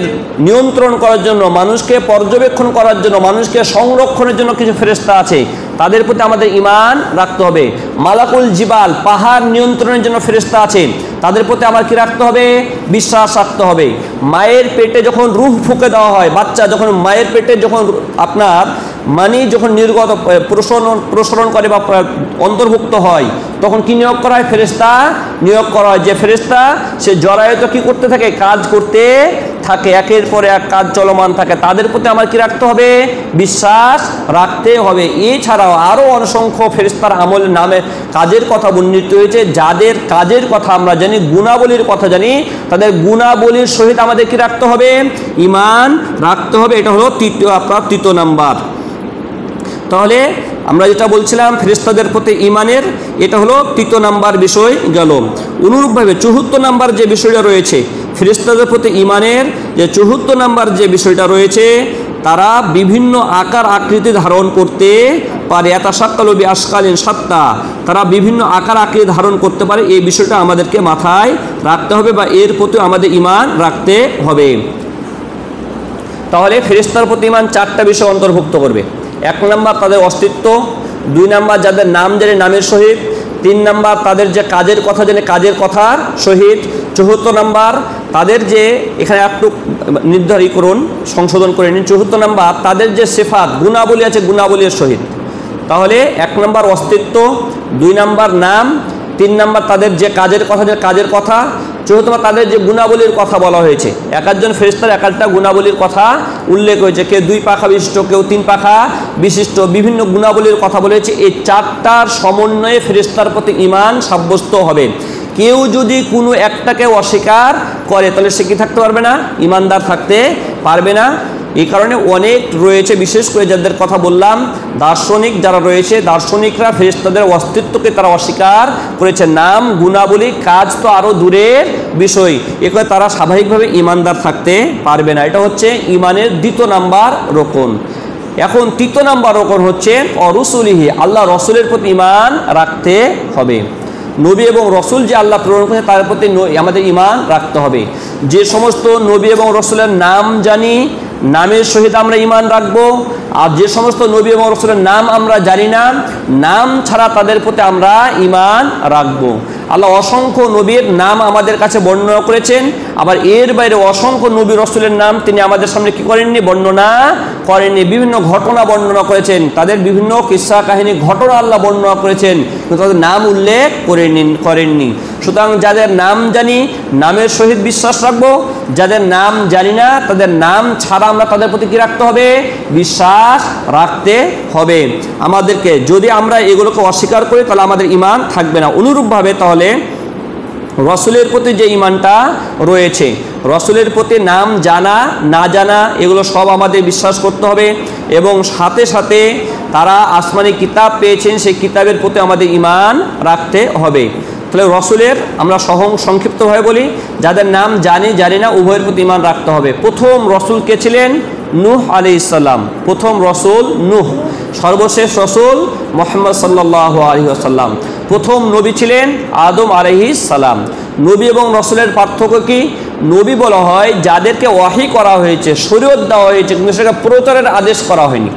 নিয়ন্ত্রণ করার জন্য, মানুষকে পর্যবেক্ষণ করার জন্য, মানুষকে সংরক্ষণের জন্য কিছু ফেরেশতা আছে, তাদের প্রতি আমাদের ঈমান রাখতে হবে। মালাকুল জিবাল, পাহাড় নিয়ন্ত্রণের জন্য ফেরেশতা আছে, তাদের প্রতি আমার কি রাখতে হবে, বিশ্বাস রাখতে হবে। মায়ের পেটে যখন রূহ ফুঁকে দেওয়া হয়, বাচ্চা যখন মায়ের পেটে যখন আপনার মানি যখন নির্গত প্রসরণ করে বা অন্তর্ভুক্ত হয় তখন কি নিয়োগ করা হয়, ফেরেশতা নিয়োগ করা হয়। যে ফেরেশতা সে জরায়ুতে কি করতে থাকে, কাজ করতে থাকে, একের পর এক কাজ চলমান থাকে, তাদের প্রতি আমার কি রাখতে হবে, বিশ্বাস রাখতে হবে। এছাড়াও আরও অসংখ্য ফেরেশতার আমল নামে কাজের কথা বর্ণিত হয়েছে, যাদের কাজের কথা আমরা জানি, গুণাবলীর কথা জানি, তাদের গুণাবলীর সহিত আমাদের কি রাখতে হবে, ঈমান রাখতে হবে। এটা হলো তৃতীয় নাম্বার। তাহলে আমরা যেটা বলছিলাম ফেরেশতাদের প্রতি ঈমানের, এটা হলো তৃতীয় নাম্বার বিষয় গেল। অনুরূপভাবে 74 নাম্বার যে বিষয়টা রয়েছে ফেরেশতাদের প্রতি ঈমানের, যে 74 নাম্বার যে বিষয়টা রয়েছে, তারা বিভিন্ন আকার আকৃতি ধারণ করতে পারে। ইয়াতাশাক্কালু বিআশকালিন শাত্তা, তারা বিভিন্ন আকার আকৃতি ধারণ করতে পারে। এই বিষয়টা আমাদেরকে মাথায় রাখতে হবে বা এর প্রতি আমাদের ঈমান রাখতে হবে। তাহলে ফেরেশতার প্রতি ঈমান 4টা বিষয় অন্তর্ভুক্ত করবে। 1 নাম্বার তাদের অস্তিত্ব, 2 নাম্বার যাদের নাম জানে নামের সহিত, 3 নাম্বার তাদের যে কাজের কথা জানে কাজের কথার সহিত, 74 নাম্বার তাদের যে, এখানে একটু নির্ধারিত করুন, সংশোধন করে নিন, 74 নাম্বার তাদের যে সিফাত গুণাবলী আছে গুণাবলীর সহিত। তাহলে 1 নাম্বার অস্তিত্ব, 2 নাম্বার নাম, 3 নাম্বার তাদের যে কাজের কথা যে কাজের কথা, 74 তাদের যে গুণাবলীর কথা বলা হয়েছে। এক একজন ফেরেশতার এক একটা গুণাবলীর কথা উল্লেখ হয়েছে, কেউ 2 পাখা বিশিষ্ট, কেউ 3 পাখা বিশিষ্ট, বিভিন্ন গুণাবলীর কথা বলেছে। এই 4টার সমন্বয়ে ফেরেশতার প্রতি ঈমান সাব্যস্ত হবে। কেউ যদি কোনো একটাকে অস্বীকার করে তাহলে সে কি থাকতে পারবে না, ঈমানদার থাকতে পারবে না। এই কারণে অনেক রয়েছে, বিশেষ করে যাদের কথা বললাম দার্শনিক যারা রয়েছে, দার্শনিকরা ফেরেশতাদের অস্তিত্বকে তারা অস্বীকার করেছে। নাম গুণাবলী কাজ তো আরও দূরের বিষয়, এখানে তারা স্বাভাবিকভাবে ঈমানদার থাকতে পারবে না। এটা হচ্ছে ঈমানের 2 নাম্বার রকম। এখন 3 নাম্বার রকম হচ্ছে অরুসুলিহি, আল্লাহ রসুলের প্রতি ঈমান রাখতে হবে। নবী এবং রসুল যে আল্লাহ প্রেরণ করেছে তার প্রতি আমাদের ঈমান রাখতে হবে। যে সমস্ত নবী এবং রসুলের নাম জানি নামের সহিত আমরা ঈমান রাখবো, আর যে সমস্ত নবী এবং রসুলের নাম আমরা জানি না, নাম ছাড়া তাদের প্রতি আমরা ঈমান রাখবো। আল্লাহ অসংখ্য নবীর নাম আমাদের কাছে বর্ণনা করেছেন, আবার এর বাইরে অসংখ্য নবী রসুলের নাম তিনি আমাদের সামনে কি করেননি, বর্ণনা করেননি। বিভিন্ন ঘটনা বর্ণনা করেছেন, তাদের বিভিন্ন কিস্সা কাহিনী ঘটনা আল্লাহ বর্ণনা করেছেন, কিন্তু তাদের নাম উল্লেখ করেননি। সুতরাং যাদের নাম জানি নামের সহিত বিশ্বাস রাখবো, যাদের নাম জানি না তাদের নাম ছাড়া আমরা তাদের প্রতি কি রাখতে হবে? বিশ্বাস রাখতে হবে আমাদেরকে। যদি আমরা এগুলোকে অস্বীকার করি তাহলে আমাদের ঈমান থাকবে না। অনুরূপভাবে তাহলে রসুলের প্রতি যে ঈমানটা রয়েছে, রসুলের প্রতি নাম জানা না জানা এগুলো সব আমাদের বিশ্বাস করতে হবে, এবং সাথে সাথে তারা আসমানি কিতাব পেয়েছেন সেই কিতাবের প্রতি আমাদের ঈমান রাখতে হবে। তাহলে রসুলের আমরা সংক্ষিপ্তভাবে বলি, যাদের নাম জানি না উভয়ের প্রতি ঈমান রাখতে হবে। প্রথম রসুল কে ছিলেন? নূহ আলাইহিস সালাম। প্রথম রসুল নূহ। সর্বশেষ রসুল মুহাম্মদ সাল্লাল্লাহু আলাইহি ওয়াসাল্লাম। প্রথম নবী ছিলেন আদম আলাইহিস সালাম। নবী এবং রসুলের পার্থক্য কি? নবী বলা হয় যাদেরকে ওয়াহি করা হয়েছে, শরীয়ত দেওয়া হয়েছে, কিন্তু সেটা প্রচারের আদেশ করা হয়নি।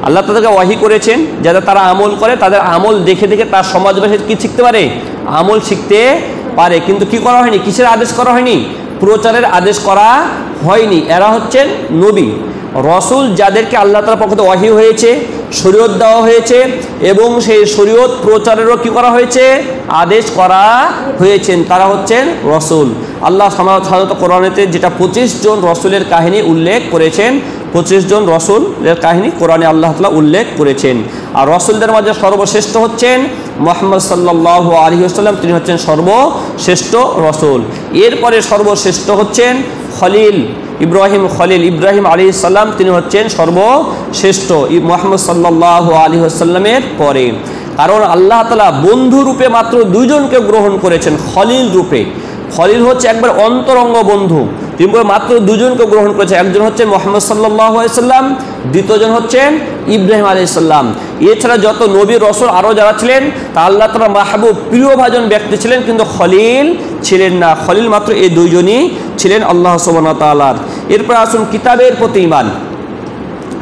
আল্লাহ তাদেরকে ওয়াহি করেছেন যাতে তারা আমল করে, তাদের আমল দেখে দেখে তার সমাজবাসী কি শিখতে পারে? আমল শিখতে পারে। কিন্তু কি করা হয়নি? কিসের আদেশ করা হয়নি? প্রচারের আদেশ করা হয়নি। এরা হচ্ছেন নবী। রসুল যাদেরকে আল্লাহ তাআলার পক্ষ থেকে ওয়াহি হয়েছে, শরীয়ত দেওয়া হয়েছে, এবং সেই শরীয়ত প্রচারেরও কি করা হয়েছে? আদেশ করা হয়েছেন, তারা হচ্ছেন রসুল। আল্লাহ সাধারণত কোরআনেতে যেটা 25 জন রসুলের কাহিনী উল্লেখ করেছেন, 25 জন রসুলের কাহিনী কোরআনে আল্লাহ তাআলা উল্লেখ করেছেন। আর রসুলদের মাঝে সর্বশ্রেষ্ঠ হচ্ছেন মুহাম্মদ সাল্লাল্লাহু আলাইহি ওয়াসাল্লাম, তিনি হচ্ছেন সর্বশ্রেষ্ঠ রসুল। এরপরে সর্বশ্রেষ্ঠ হচ্ছেন খলিল ইব্রাহিম আলাইহিস সালাম, তিনি হচ্ছেন সর্বশ্রেষ্ঠ মুহাম্মদ সাল্লাল্লাহু আলাইহি ওয়াসাল্লামের পরে। কারণ আল্লাহ তাআলা বন্ধু রূপে মাত্র 2 জনকে গ্রহণ করেছেন খলিল রূপে। খলিল হচ্ছে একবার অন্তরঙ্গ বন্ধু, তিনি মাত্র 2 জনকে গ্রহণ করেছেন। একজন হচ্ছেন মুহাম্মদ সাল্লাল্লাহু আলাইহি সাল্লাম, দ্বিতীয়জন হচ্ছেন ইব্রাহিম আলাইহিস সালাম। এছাড়া যত নবী রসুল আরও যারা ছিলেন তা আল্লাহ তাআলা মাহবুব প্রিয়ভাজন ব্যক্তি ছিলেন, কিন্তু খলিল ছিলেন না। খলিল মাত্র এই 2 জনই ছিলেন আল্লাহ সুবহানাহু ওয়া তাআলার। এরপর আসুন কিতাবের প্রতি ঈমান।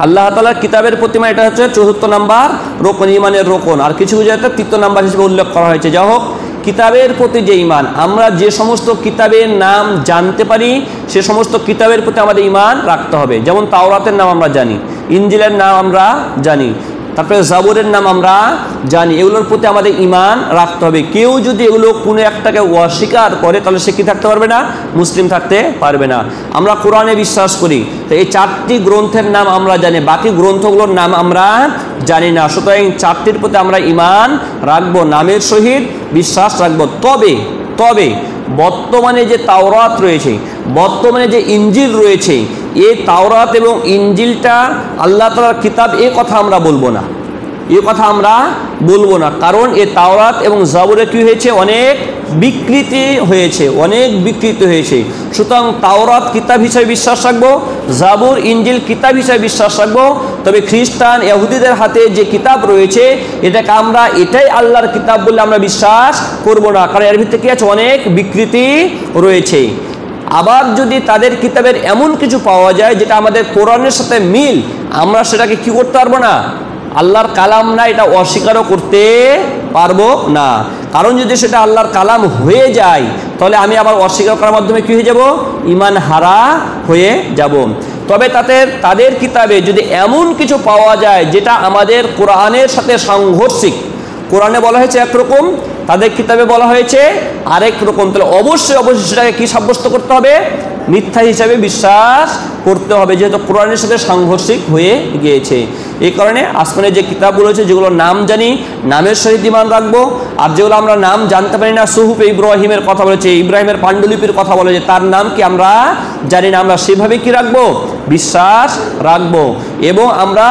আল্লাহ তাআলার কিতাবের প্রতি ঈমান, এটা হচ্ছে 4th নাম্বার রোকন, ঈমানের রোকন। আর কিছু জায়গাতে 3য় নাম্বার হিসেবে উল্লেখ করা হয়েছে। যা হোক, কিতাবের প্রতি যে ঈমান, আমরা যে সমস্ত কিতাবের নাম জানতে পারি সে সমস্ত কিতাবের প্রতি আমাদের ঈমান রাখতে হবে। যেমন তাওরাতের নাম আমরা জানি, ইনজিলের নাম আমরা জানি, তারপরে জাবুরের নাম আমরা জানি, এগুলোর প্রতি আমাদের ঈমান রাখতে হবে। কেউ যদি এগুলো কোনো একটাকে অস্বীকার করে তাহলে সে কি থাকতে পারবে না? মুসলিম থাকতে পারবে না। আমরা কোরআনে বিশ্বাস করি, তো এই 4টি গ্রন্থের নাম আমরা জানি, বাকি গ্রন্থগুলোর নাম আমরা জানি না। সুতরাং 4টির প্রতি আমরা ঈমান রাখবো, নামের সহিত বিশ্বাস রাখবো। তবে বর্তমানে যে তাওরাত রয়েছে, বর্তমানে যে ইনজিল রয়েছে, এই তাওরাত এবং ইনজিলটা আল্লাহ তাআলার কিতাব, এ কথা আমরা বলবো না। কারণ এই তাওরাত এবং জাবুরে কি হয়েছে? অনেক বিকৃতি হয়েছে। সুতরাং তাওরাত কিতাব হিসেবে বিশ্বাস রাখবো, জাবুর ইনজিল কিতাব হিসেবে বিশ্বাস রাখবো। তবে খ্রিস্টান ইহুদিদের হাতে যে কিতাব রয়েছে এটাকে আমরা এটাই আল্লাহর কিতাব বলে আমরা বিশ্বাস করব না, কারণ এর ভিতরে কি আছে? অনেক বিকৃতি রয়েছে। আবার যদি তাদের কিতাবের এমন কিছু পাওয়া যায় যেটা আমাদের কোরআনের সাথে মিল, আমরা সেটাকে কি করতে পারবো না? আল্লাহর কালাম না, এটা অস্বীকারও করতে পারবো না। কারণ যদি সেটা আল্লাহর কালাম হয়ে যায় তাহলে আমি আবার অস্বীকার করার মাধ্যমে কি হয়ে যাব? ঈমান হারা হয়ে যাব। তবে তাদের কিতাবে যদি এমন কিছু পাওয়া যায় যেটা আমাদের কোরআনের সাথে সাংঘর্ষিক, কোরআনে বলা হয়েছে একরকম, তাদের কিতাবে বলা হয়েছে আরেক রকম, তাহলে অবশ্যই সেটাকে কি সাব্যস্ত করতে হবে? মিথ্যা হিসাবে বিশ্বাস করতে হবে, যেহেতু কোরআনের সাথে সাংঘর্ষিক হয়ে গিয়েছে। এই কারণে আসমানে যে কিতাবগুলো রয়েছে যেগুলোর নাম জানি, নামের সহিত ঈমান রাখবো। আর যেগুলো আমরা নাম জানতে পারি না, সুহুফে ইব্রাহিমের কথা বলেছে, ইব্রাহিমের পাণ্ডুলিপির কথা বলেছে, তার নাম কি আমরা জানি না, আমরা সেভাবে কি রাখবো? বিশ্বাস রাখবো। এবং আমরা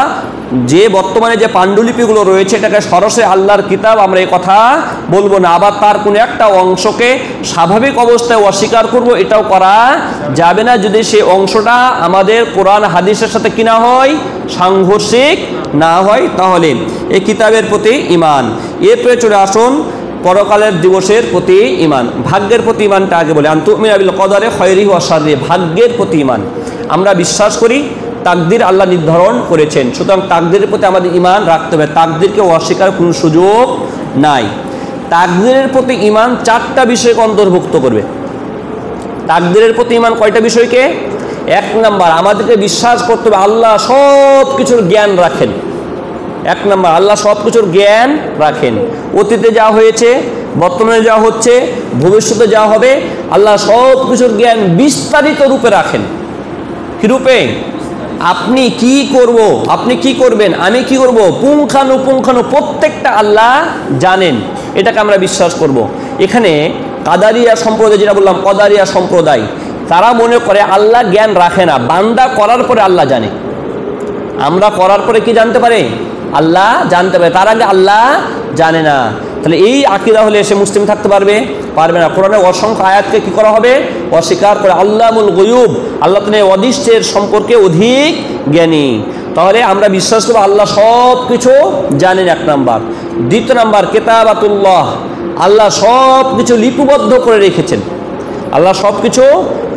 যে বর্তমানে যে পাণ্ডুলিপিগুলো রয়েছে এটাকে সরাসরি আল্লাহর কিতাব আমরা এই কথা বলবো না। আবার তার কোনো একটা অংশকে স্বাভাবিক অবস্থায় অস্বীকার করব, এটাও করা যাবে না যদি সেই অংশটা আমাদের কোরআন হাদিসের সাথে কি না হয়? সাংঘর্ষিক না হয়। তাহলে এই কিতাবের প্রতি ঈমান। এরপরে চলে আসুন পরকালের দিবসের প্রতি ঈমান। ভাগ্যের প্রতি ঈমানটা আগে বলে, আনতুমিনা বিল কদরে খায়রিহি ওয়া শাররিহি। ভাগ্যের প্রতি ঈমান, আমরা বিশ্বাস করি তাকদির আল্লাহ নির্ধারণ করেছেন, সুতরাং তাকদিরের প্রতি আমাদের ঈমান রাখতে হবে। তাকদিরকে অস্বীকার কোনো সুযোগ নাই। তাকদিরের প্রতি ঈমান 4টা বিষয়কে অন্তর্ভুক্ত করবে। তাকদিরের প্রতি ঈমান কয়টা বিষয়কে? 1 নাম্বার, আমাদেরকে বিশ্বাস করতে হবে আল্লাহ সব কিছুর জ্ঞান রাখেন। 1 নাম্বার, আল্লাহ সব কিছুর জ্ঞান রাখেন। অতীতে যা হয়েছে, বর্তমানে যা হচ্ছে, ভবিষ্যতে যা হবে, আল্লাহ সব কিছুর জ্ঞান বিস্তারিত রূপে রাখেন। কি রূপে? আপনি কি করব, আপনি কি করবেন, আমি কি করব, পুঙ্খানুপুঙ্খানু প্রত্যেকটা আল্লাহ জানেন। এটাকে আমরা বিশ্বাস করব। এখানে কাদারিয়া সম্প্রদায়, যেটা বললাম কাদারিয়া সম্প্রদায়, তারা মনে করে আল্লাহ জ্ঞান রাখে না, বান্দা করার পরে আল্লাহ জানে। আমরা করার পরে কি জানতে পারে? আল্লাহ জানতে পারে, তার আগে আল্লাহ জানে না। তাহলে এই আকীদা হলে সে মুসলিম থাকতে পারবে? পারবে না। কোরআনে অসংখ্য আয়াতকে কি করা হবে? অস্বীকার করে। আল্লামুল গায়ুব, আল্লাহ তাআলা অদৃশ্যের সম্পর্কে অধিক জ্ঞানী। তাহলে আমরা বিশ্বাস করব আল্লাহ সব কিছু জানেন, এক নাম্বার। দ্বিতীয় নাম্বার, কিতাবাতুল্লাহ, আল্লাহ সব কিছু লিপিবদ্ধ করে রেখেছেন। আল্লাহ সব কিছু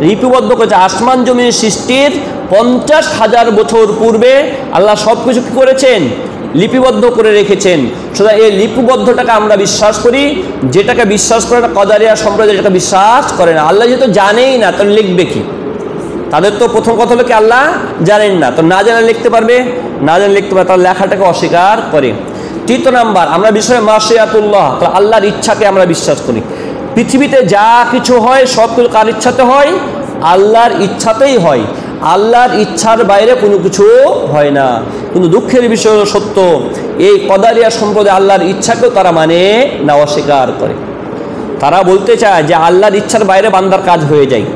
লিপিবদ্ধ করেছে। আসমান জমির সৃষ্টির 50,000 বছর পূর্বে আল্লাহ সব কিছু কী করেছেন? লিপিবদ্ধ করে রেখেছেন। সুতরাং এই লিপিবদ্ধটাকে আমরা বিশ্বাস করি। যেটাকে বিশ্বাস করে না কাদারিয়া সম্প্রদায়, যেটাকে বিশ্বাস করে না। আল্লাহ যেহেতু জানেই না, তাহলে লিখবে কি? তাদের তো প্রথম কথা হলো কি আল্লাহ জানেন না, তো না জানে লিখতে পারবে? না জানে লিখতে পারবে, তার লেখাটাকে অস্বীকার করে। তৃতীয় নাম্বার, আমরা বিষয়ে মাশিয়াতুল্লাহ, তাহলে আল্লাহর ইচ্ছাকে আমরা বিশ্বাস করি। পৃথিবীতে যা কিছু হয় সব কিছু কার ইচ্ছাতে হয়? আল্লাহর ইচ্ছাতেই হয়। আল্লাহর ইচ্ছার বাইরে কোনো কিছু হয় না। কিন্তু দুঃখের বিষয় হলো সত্য, এই কাদারিয়া সম্প্রদায় আল্লাহর ইচ্ছাকেও তারা মানে না, অস্বীকার করে। তারা বলতে চায় যে আল্লাহর ইচ্ছার বাইরে বান্দার কাজ হয়ে যায়।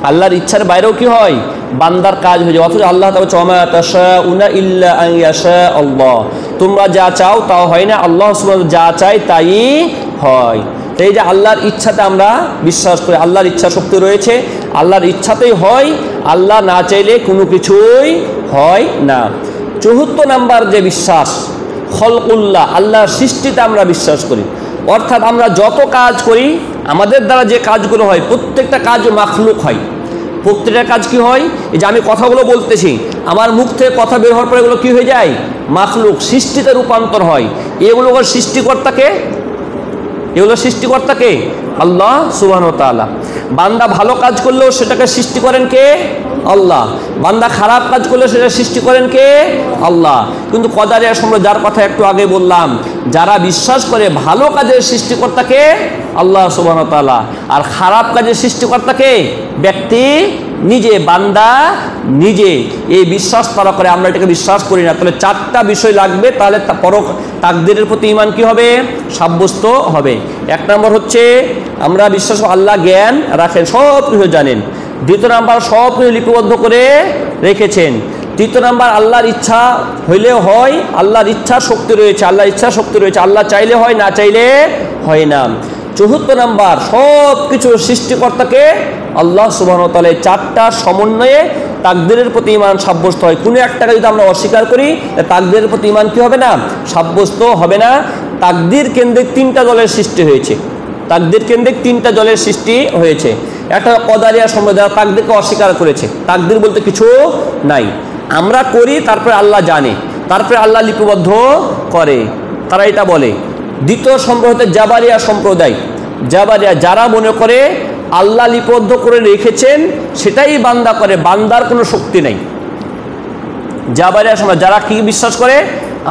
আল্লাহর ইচ্ছার বাইরেও কি হয়? বান্দার কাজ হয়ে যায়। অথচ আল্লাহ ওয়া তাশাউনা ইল্লা আন ইয়াশা আল্লাহ, তোমরা যা চাও তাও হয় না, আল্লাহ সুবহানাহু যা চায় তাই হয়। এই যে আল্লাহর ইচ্ছাতে আমরা বিশ্বাস করি, আল্লাহর ইচ্ছা শক্তি রয়েছে, আল্লাহর ইচ্ছাতেই হয়, আল্লাহ না চাইলে কোনো কিছুই হয় না। চতুর্থ নাম্বার যে বিশ্বাস, খলকুল্লাহ, আল্লাহর সৃষ্টিতে আমরা বিশ্বাস করি। অর্থাৎ আমরা যত কাজ করি, আমাদের দ্বারা যে কাজগুলো হয়, প্রত্যেকটা কাজ মাখলুক হয়। প্রত্যেকটা কাজ কি হয়? এই যে আমি কথাগুলো বলতেছি, আমার মুখ থেকে কথা বের হওয়ার পরে এগুলো কি হয়ে যায়? মাখলুক, সৃষ্টিতে রূপান্তর হয়। এগুলো সৃষ্টিকর্তাকে, এগুলো সৃষ্টিকর্তাকে আল্লাহ সুবহানাহু ওয়া তাআলা। বান্দা ভালো কাজ করলেও সেটাকে সৃষ্টি করেন কে? আল্লাহ। বান্দা খারাপ কাজ করলে সেটা সৃষ্টি করেন কে? আল্লাহ। কিন্তু কাদারিয়া সম্প্রদায়, যার কথা একটু আগে বললাম, যারা বিশ্বাস করে ভালো কাজের সৃষ্টিকর্তাকে আল্লাহ সুবহানাহু ওয়া তাআলা, আর খারাপ কাজের সৃষ্টিকর্তাকে ব্যক্তি নিজে, বান্দা নিজে, এই বিশ্বাস তারা করে। আমরা এটাকে বিশ্বাস করি না। তাহলে চারটা বিষয় লাগবে, তাহলে তাকদীরের প্রতি ঈমান কি হবে? সাব্যস্ত হবে। এক নম্বর হচ্ছে আমরা বিশ্বাস আল্লাহ জ্ঞান রাখেন, সব কিছু জানেন। দ্বিতীয় নাম্বার, সব কিছু লিপিবদ্ধ করে রেখেছেন। তৃতীয় নাম্বার, আল্লাহর ইচ্ছা হইলেও হয়, আল্লাহর ইচ্ছা শক্তি রয়েছে, আল্লাহর ইচ্ছা শক্তি রয়েছে, আল্লাহ চাইলে হয়, না চাইলে হয় না। চতুর্থ নাম্বার, সব কিছু সৃষ্টিকর্তাকে আল্লাহ সুবহানাহু ওয়া তাআলা। চারটা সমন্বয়ে তাকদীরের প্রতি ঈমান সাব্যস্ত হয়। কোনো একটাকে যদি আমরা অস্বীকার করি, তাকদীরের প্রতি ঈমান কি হবে না? সাব্যস্ত হবে না। তাকদীর কেন্দ্রিক তিনটা দলের সৃষ্টি হয়েছে। তাকদীর কেন্দ্রিক তিনটা দলের সৃষ্টি হয়েছে। একটা কাদারিয়া সম্প্রদায়, তাকদীরকে অস্বীকার করেছে, তাকদীর বলতে কিছু নাই, আমরা করি, তারপরে আল্লাহ জানে, তারপরে আল্লাহ লিপিবদ্ধ করে, তারা এটা বলে। দ্বিতীয় সম্প্রদায় হচ্ছে জাবারিয়া সম্প্রদায়। জাবারিয়া, যারা মনে করে আল্লাহ লিপিবদ্ধ করে রেখেছেন সেটাই বান্দা করে, বান্দার কোনো শক্তি নেই। জাবারিয়া সম্প্রদায় যারা কি বিশ্বাস করে?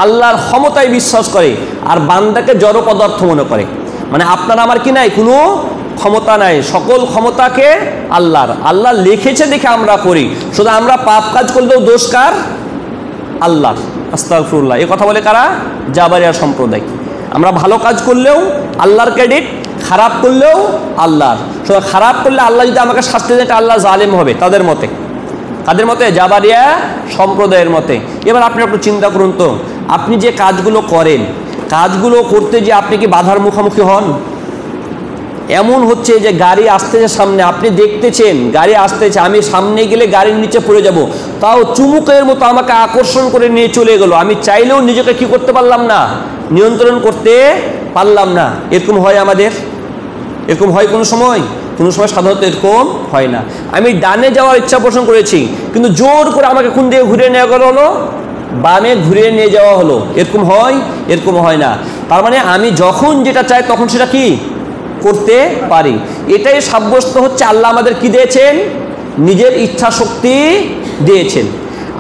আল্লাহর ক্ষমতায় বিশ্বাস করে, আর বান্দাকে জড় পদার্থ মনে করে। মানে আপনার আমার কি নাই? কোনো ক্ষমতা নাই, সকল ক্ষমতাকে আল্লাহর। আল্লাহ লিখেছে দেখে আমরা করি। শুধু আমরা পাপ কাজ করলেও দোষ কার? আল্লাহর। আস্তাগফিরুল্লাহ। এই কথা বলে কারা? জাবারিয়া সম্প্রদায়। আমরা ভালো কাজ করলেও আল্লাহর ক্রেডিট, খারাপ করলেও আল্লাহর। শুধু খারাপ করলে আল্লাহ যদি আমাকে শাস্তি দেয়, আল্লাহ জালেম হবে, তাদের মতে। তাদের মতে, জাবারিয়া সম্প্রদায়ের মতে। এবার আপনি একটু চিন্তা করুন তো, আপনি যে কাজগুলো করেন, কাজগুলো করতে যে আপনি কি বাধার মুখোমুখি হন? এমন হচ্ছে যে গাড়ি আসতেছে সামনে, আপনি দেখতেছেন গাড়ি আসতেছে, আমি সামনে গেলে গাড়ির নিচে পড়ে যাব, তাও চুমুকের মতো আমাকে আকর্ষণ করে নিয়ে চলে গেল। আমি চাইলেও নিজেকে কি করতে পারলাম না? নিয়ন্ত্রণ করতে পারলাম না। এরকম হয় আমাদের? এরকম হয় কোনো সময়? কোনো সময় সাধারণত এরকম হয় না। আমি ডানে যাওয়ার ইচ্ছা পোষণ করেছি, কিন্তু জোর করে আমাকে কোন দিকে ঘুরিয়ে নেওয়া গেল হলো? বামে ঘুরিয়ে নিয়ে যাওয়া হলো। এরকম হয়? এরকম হয় না। তার মানে আমি যখন যেটা চাই তখন সেটা কি করতে পারি। এটাই সাব্যস্ত হচ্ছে আল্লাহ আমাদের কি দিয়েছেন? নিজের ইচ্ছা শক্তি দিয়েছেন।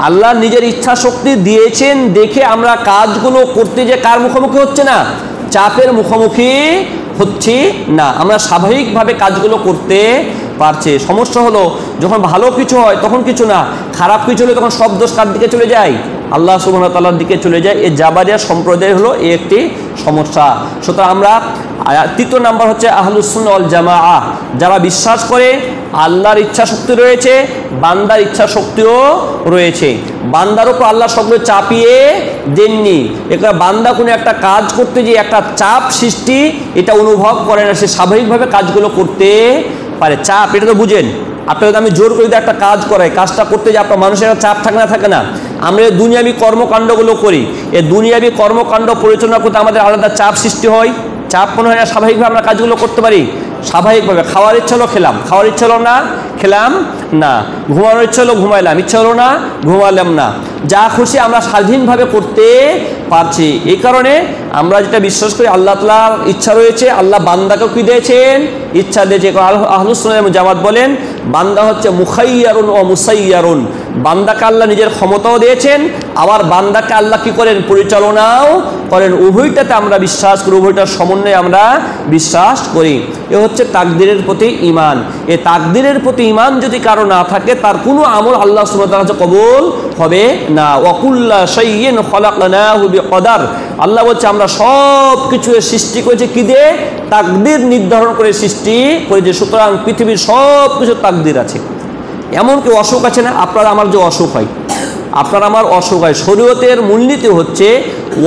আল্লাহ নিজের ইচ্ছা শক্তি দিয়েছেন দেখে আমরা কাজগুলো করতে যে কার মুখোমুখি হচ্ছে না? চাপের মুখোমুখি হচ্ছে না, আমরা স্বাভাবিকভাবে কাজগুলো করতে পারছি। সমস্যা হলো যখন ভালো কিছু হয় তখন কিছু না, খারাপ কিছু হলে তখন সব দোষ কার দিকে চলে যায়? আল্লাহ সুবহানাহু ওয়া তাআলার দিকে চলে যায়। এই জাবারিয়া সম্প্রদায় হলো এই একটি সমস্যা। সুতরাং আমরা তৃতীয় নাম্বার হচ্ছে আহলুস সুন্নাহ ওয়াল জামাআহ, যারা বিশ্বাস করে আল্লাহর ইচ্ছা শক্তি রয়েছে, বান্দার ইচ্ছা শক্তিও রয়েছে। বান্দার উপর আল্লাহ সবগুলো চাপিয়ে দেননি। এটা বান্দা কোনো একটা কাজ করতে যে একটা চাপ সৃষ্টি এটা অনুভব করে না, সে স্বাভাবিকভাবে কাজগুলো করতে পারে। চাপ এটা তো বুঝেন, আপনাকে আমি জোর করে যদি একটা কাজ করাই, কাজটা করতে যে আপনার মানুষের একটা চাপ থাকে না। আমরা দুনিয়াবি কর্মকাণ্ডগুলো করি, এই দুনিয়াবি কর্মকাণ্ড পরিচালনা করতে আমাদের আলাদা চাপ সৃষ্টি হয়। চাপ মনে হয় না স্বাভাবিকভাবে আমরা কাজগুলো করতে পারি? স্বাভাবিকভাবে খাওয়ার ইচ্ছা হলো খেলাম, খাওয়ার ইচ্ছা হলো না খেলাম না, ঘুমানোর ইচ্ছা হলো ঘুমাইলাম, ইচ্ছা হলো না ঘুমালাম না। যা খুশি আমরা স্বাধীনভাবে করতে পারছি। এই কারণে আমরা যেটা বিশ্বাস করি আল্লাহ তাআলার ইচ্ছা রয়েছে, আল্লাহ বান্দাকেও কি দিয়েছেন? ইচ্ছা দিয়েছে। আহলুস সুন্নাহ ওয়াল জামাত বলেন বান্দা হচ্ছে মুখাইয়ারুন ও মুসাইয়ারুন, বান্দাকে আল্লাহ নিজের ক্ষমতাও দিয়েছেন, আবার বান্দাকে আল্লাহ কি করেন? পরিচালনাও করেন। উভয়টাতে আমরা বিশ্বাস করি, উভয়টার সমন্বয়ে আমরা বিশ্বাস করি। এ হচ্ছে তাকদীরের প্রতি ঈমান। এই তাকদীরের প্রতি ঈমান যদি কারো না থাকে তার কোনো আমল আল্লাহ সুবহানাহু ওয়া তাআলা কাছে কবুল হবে না। ওয়া কুল্লা শাইইন খলাকনাহু বিকদার, আল্লাহ বলছে আমরা সব কিছু সৃষ্টি করেছি কি দিয়ে? তাকদীর নির্ধারণ করে সৃষ্টি করেছি। সুতরাং পৃথিবীর সব কিছু তাকদীর আছে। এমনকি অসুখ আছে না, আপনার আমার যে অসুখ হয়, আপনার আমার অসুখ হয়, শরীয়তের মূলনীতি হচ্ছে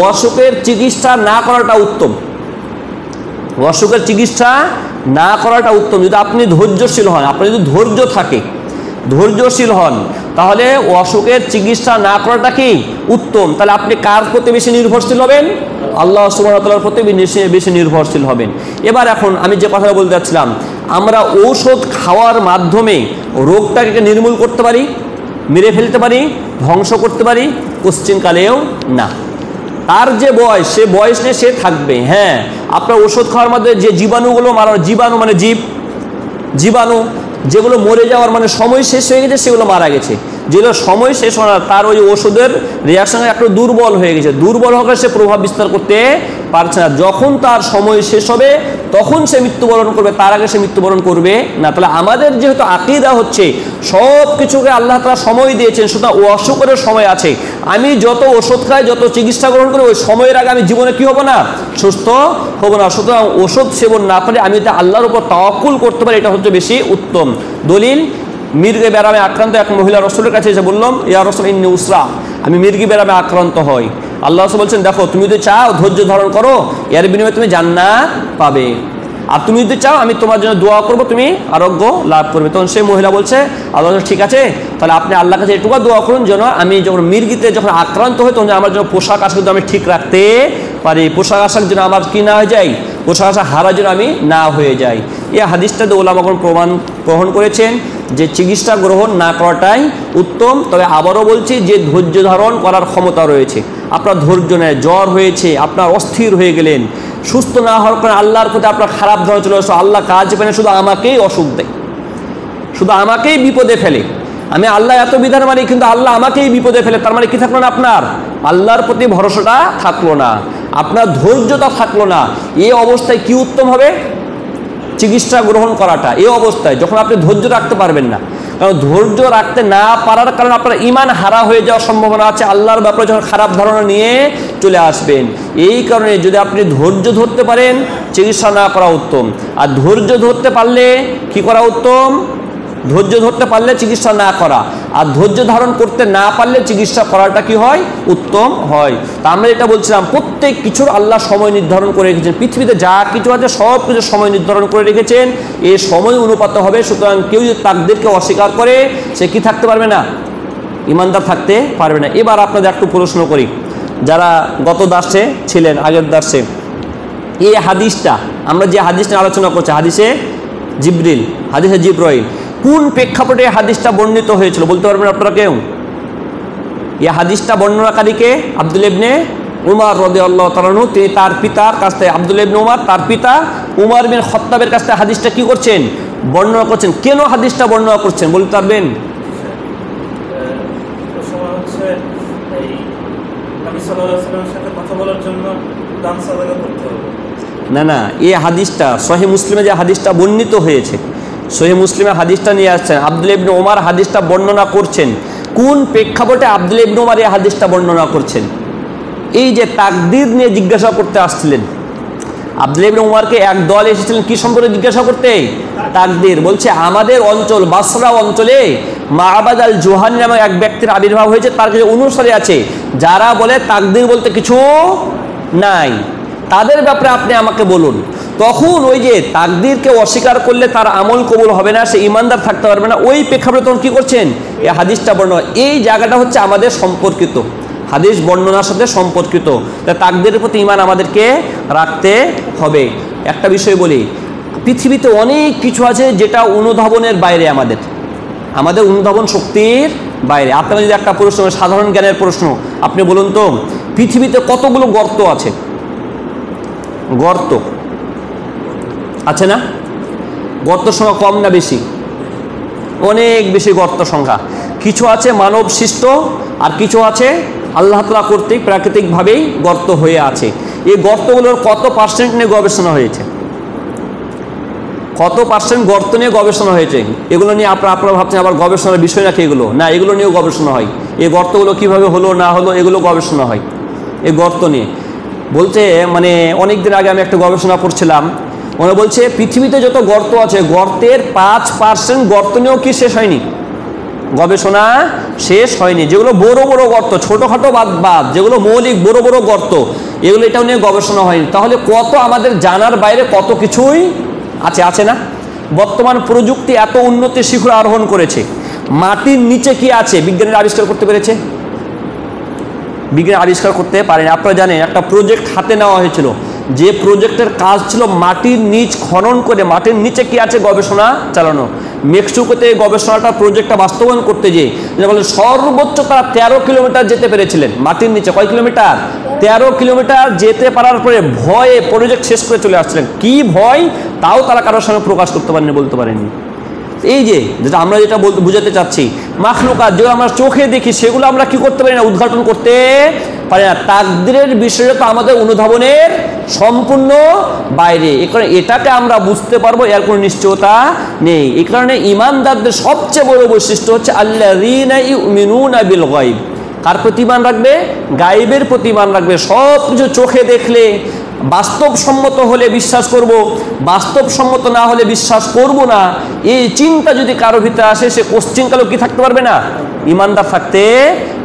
অসুখের চিকিৎসা না করাটা উত্তম। অসুখের চিকিৎসা না করাটা উত্তম। যদি আপনি ধৈর্যশীল হন, আপনার যদি ধৈর্য থাকে, ধৈর্যশীল হন, তাহলে অসুখের চিকিৎসা না করাটা কি উত্তম। তাহলে আপনি কার প্রতি বেশি নির্ভরশীল হবেন? আল্লাহ সুবহানাহু ওয়া তাআলার প্রতি বেশি নির্ভরশীল হবেন। এবার এখন আমি যে কথা বলতে যাচ্ছিলাম, আমরা ঔষধ খাওয়ার মাধ্যমে রোগটাকে নির্মূল করতে পারি, মেরে ফেলতে পারি, ধ্বংস করতে পারি? কোশ্চিনকালেও না। তার যে বয়স, সে বয়স নিয়ে সে থাকবে। হ্যাঁ, আপনার ওষুধ খাওয়ার মাধ্যমে যে জীবাণুগুলো মারা, জীবাণু মানে জীবাণু যেগুলো মরে যাওয়ার মানে সময় শেষ হয়ে গেছে সেগুলো মারা গেছে। যেগুলো সময় শেষ হয় না তার ওই ওষুধের রিয়াকশনে একটু দুর্বল হয়ে গেছে, দুর্বল হয়ে সে প্রভাব বিস্তার করতে পারছে না। যখন তার সময় শেষ হবে তখন সে মৃত্যুবরণ করবে, তার আগে সে মৃত্যুবরণ করবে না। তাহলে আমাদের যেহেতু আকীদা হচ্ছে সব কিছুকে আল্লাহ তাআলা সময় দিয়েছেন, সুতরাং অসুখের সময় আছে। আমি যত ওষুধ খাই, যত চিকিৎসা গ্রহণ করি, ওই সময়ের আগে আমি জীবনে কি হব না? সুস্থ হব না। সুতরাং ওষুধ সেবন না করে আমি যদি আল্লাহর উপর তাওয়াক্কুল করতে পারি, এটা হচ্ছে বেশি উত্তম। দলিল, মির্গে ব্যারামে আক্রান্ত এক মহিলা রসুলের কাছে এসে বললাম, ইয়া রাসূল ইন্নী উসরা, আমি মির্গি ব্যারামে আক্রান্ত হই। আল্লাহ রাসূল বলছেন দেখো, তুমি যদি চাও ধৈর্য ধারণ করো, এর বিনিময়ে তুমি জান্নাত পাবে। আর তুমি যদি চাও আমি তোমার জন্য দোয়া করবো, তুমি আরোগ্য লাভ করবে। তখন সেই মহিলা বলছে আল্লাহ ঠিক আছে, তাহলে আপনি আল্লাহর কাছে এটুকু দোয়া করুন যেন আমি যখন মির্গিতে যখন আক্রান্ত হই তখন আমার জন্য পোশাক আশাক আমি ঠিক রাখতে পারি, পোশাক আশাক যেন আমার কি না হয়ে যায়, পোশাক আশাক হারা যেন আমি না হয়ে যাই। এই হাদিসটাতে ওলামাগণ প্রমাণ গ্রহণ করেছেন যে চিকিৎসা গ্রহণ না করাটাই উত্তম। তবে আবারও বলছি যে ধৈর্য ধারণ করার ক্ষমতা রয়েছে। আপনার ধৈর্য নেই, জ্বর হয়েছে, আপনার অস্থির হয়ে গেলেন, সুস্থ না হওয়ার কারণে আল্লাহর প্রতি আপনার খারাপ ধারণা চলে আসে, আল্লাহ কাজ পেনে শুধু আমাকেই অসুখ দেয়, শুধু আমাকেই বিপদে ফেলে। আমি আল্লাহ এত বিধান মানি কিন্তু আল্লাহ আমাকেই বিপদে ফেলে। তার মানে কি থাকলো না? আপনার আল্লাহর প্রতি ভরসাটা থাকলো না, আপনার ধৈর্যটা থাকলো না। এই অবস্থায় কি উত্তম হবে? চিকিৎসা গ্রহণ করাটা। এই অবস্থায় যখন আপনি ধৈর্য রাখতে পারবেন না, কারণ ধৈর্য রাখতে না পারার কারণে আপনার ঈমান হারা হয়ে যাওয়ার সম্ভাবনা আছে, আল্লাহর ব্যাপারে যখন খারাপ ধারণা নিয়ে চলে আসবেন। এই কারণে যদি আপনি ধৈর্য ধরতে পারেন, চিকিৎসা না করা উত্তম। আর ধৈর্য ধরতে পারলে কি করা উত্তম? ধৈর্য ধরতে পারলে চিকিৎসা না করা, আর ধৈর্য ধারণ করতে না পারলে চিকিৎসা করাটা কি হয়? উত্তম হয়। তা আমরা এটা বলছিলাম প্রত্যেক কিছুর আল্লাহ সময় নির্ধারণ করে রেখেছেন। পৃথিবীতে যা কিছু আছে সব কিছু সময় নির্ধারণ করে রেখেছেন, এই সময় অনুপাত হবে। সুতরাং কেউ যদি তাকদীরকে অস্বীকার করে সে কি থাকতে পারবে না? ইমানদার থাকতে পারবে না। এবার আপনাদের একটু প্রশ্ন করি, যারা গত দার্সে ছিলেন, আগের দার্সে, এই হাদিসটা আমরা যে হাদিসটা আলোচনা করছি, হাদিসে জিবরিল, হাদিসে জিবরাইল, কোন প্রেক্ষাপটে হাদিসটা বর্ণিত হয়েছিল বলতে পারবেন আপনারা কেউ? এই হাদিসটা বর্ণনাকারীকে আব্দুল্লাহ ইবনে উমর রাদিয়াল্লাহু তাআলা আনহু, তিনি তার পিতার কাছ থেকে, আব্দুল্লাহ ইবনে উমর তার পিতা উমর বিন খাত্তাবের কাছ থেকে হাদিসটা কি করছেন? বর্ণনা করছেন। কেন হাদিসটা বর্ণনা করছেন বলতে পারবেন? নবী সাল্লাল্লাহু আলাইহি ওয়াসাল্লামের সাথে কথা বলার জন্য দান সাদাকা করতে হবে। না না, এই হাদিসটা সহিহ মুসলিমে যে হাদিসটা বর্ণিত হয়েছে, সহিহ মুসলিমে হাদিসটা নিয়ে আসছেন, আব্দুল্লাহ ইবনে ওমর হাদিসটা বর্ণনা করছেন। কোন প্রেক্ষাপটে আব্দুল্লাহ ইবনে ওমর এই হাদিসটা বর্ণনা করছেন? এই যে তাকদীর নিয়ে জিজ্ঞাসা করতে আসছিলেন, আব্দুল্লাহ ইবনে ওমরকে এক দল এসেছিলেন কি সম্পর্কে জিজ্ঞাসা করতে? তাকদীর। বলছে আমাদের অঞ্চল বাসরা অঞ্চলে মা'বাদ আল জুহানি নামে এক ব্যক্তির আবির্ভাব হয়েছে, তার কিছু অনুসারী আছে যারা বলে তাকদীর বলতে কিছু নাই, তাদের ব্যাপারে আপনি আমাকে বলুন। তখন ওই যে তাকদীরকে অস্বীকার করলে তার আমল কবুল হবে না, সে ইমানদার থাকতে পারবে না, ওই প্রেক্ষাপটে তখন কী করছেন? এই হাদিসটা বর্ণনা, এই জায়গাটা হচ্ছে আমাদের সম্পর্কিত, হাদিস বর্ণনার সাথে সম্পর্কিত। তা তাকদীরের প্রতি ঈমান আমাদেরকে রাখতে হবে। একটা বিষয় বলি, পৃথিবীতে অনেক কিছু আছে যেটা অনুধাবনের বাইরে, আমাদের অনুধাবন শক্তির বাইরে। আপনার যদি একটা প্রশ্ন, সাধারণ জ্ঞানের প্রশ্ন, আপনি বলুন তো পৃথিবীতে কতগুলো গর্ত আছে? গর্ত আছে না? গর্ত সংখ্যা কম না বেশি? অনেক বেশি গর্ত সংখ্যা। কিছু আছে মানব সৃষ্ট, আর কিছু আছে আল্লাহ তাআলা কর্তৃক প্রাকৃতিকভাবেই গর্ত হয়ে আছে। এই গর্তগুলোর কত পার্সেন্ট নিয়ে গবেষণা হয়েছে? কত পার্সেন্ট গর্ত নিয়ে গবেষণা হয়েছে? এগুলো নিয়ে আপনারা ভাবছেন আবার গবেষণার বিষয় নাকি এগুলো? না, এগুলো নিয়েও গবেষণা হয়। এই গর্তগুলো কীভাবে হলো না হলো এগুলো গবেষণা হয় এই গর্ত নিয়ে। বলতে মানে অনেক দিন আগে আমি একটা গবেষণা করছিলাম, ওরা বলছে পৃথিবীতে যত গর্ত আছে গর্তের 5% গর্ত নিয়েও কি শেষ হয়নি, গবেষণা শেষ হয়নি। যেগুলো বড় বড় গর্ত, ছোটোখাটো বাদ যেগুলো মৌলিক বড় বড় গর্ত, এগুলো এটাও নিয়ে গবেষণা হয়নি। তাহলে কত আমাদের জানার বাইরে কত কিছুই আছে না? বর্তমান প্রযুক্তি এত উন্নতির শিখরে আরোহণ করেছে, মাটির নিচে কি আছে বিজ্ঞানীরা আবিষ্কার করতে পেরেছে? বিজ্ঞানী আবিষ্কার করতে পারেনি। আপনারা জানেন একটা প্রজেক্ট হাতে নেওয়া হয়েছিল, যে প্রজেক্টের কাজ ছিল মাটির নিচ খনন করে মাটির নিচে কি আছে গবেষণা চালানো। মেক্সিকোতে গবেষণাটা প্রজেক্টটা বাস্তবায়ন করতে যেয়ে বলে সর্বোচ্চ তারা 13 কিলোমিটার যেতে পেরেছিলেন মাটির নিচে। কয় কিলোমিটার? 13 কিলোমিটার যেতে পারার পরে ভয়ে প্রজেক্ট শেষ করে চলে আসছিলেন। কি ভয় তাও তারা কারোর সঙ্গে প্রকাশ করতে পারেনি, বলতে পারেননি। এই যে যেটা আমরা যেটা বলতে বুঝাতে চাচ্ছি, মাখলুকাত যেগুলো আমরা চোখে দেখি সেগুলো আমরা কি করতে পারি না, উদ্ঘাটন করতে পারি না। তাকদীরের বিষয়টা তো আমাদের অনুধাবনের সম্পূর্ণ বাইরে, এই কারণে এটাকে আমরা বুঝতে পারবো এর কোনো নিশ্চয়তা নেই। এই কারণে ঈমানদারদের সবচেয়ে বড় বৈশিষ্ট্য হচ্ছে আল্লাযীনা ইউমিনুনা বিল গায়ব। কার প্রতি ঈমান রাখবে? গায়বের প্রতি ঈমান রাখবে। সব কিছু চোখে দেখলে বাস্তবসম্মত হলে বিশ্বাস করব, বাস্তবসম্মত না হলে বিশ্বাস করব না, এই চিন্তা যদি কারো ভিতরে আসে সে কোশ্চিনকালেও কি থাকতে পারবে না, ঈমানদার থাকতে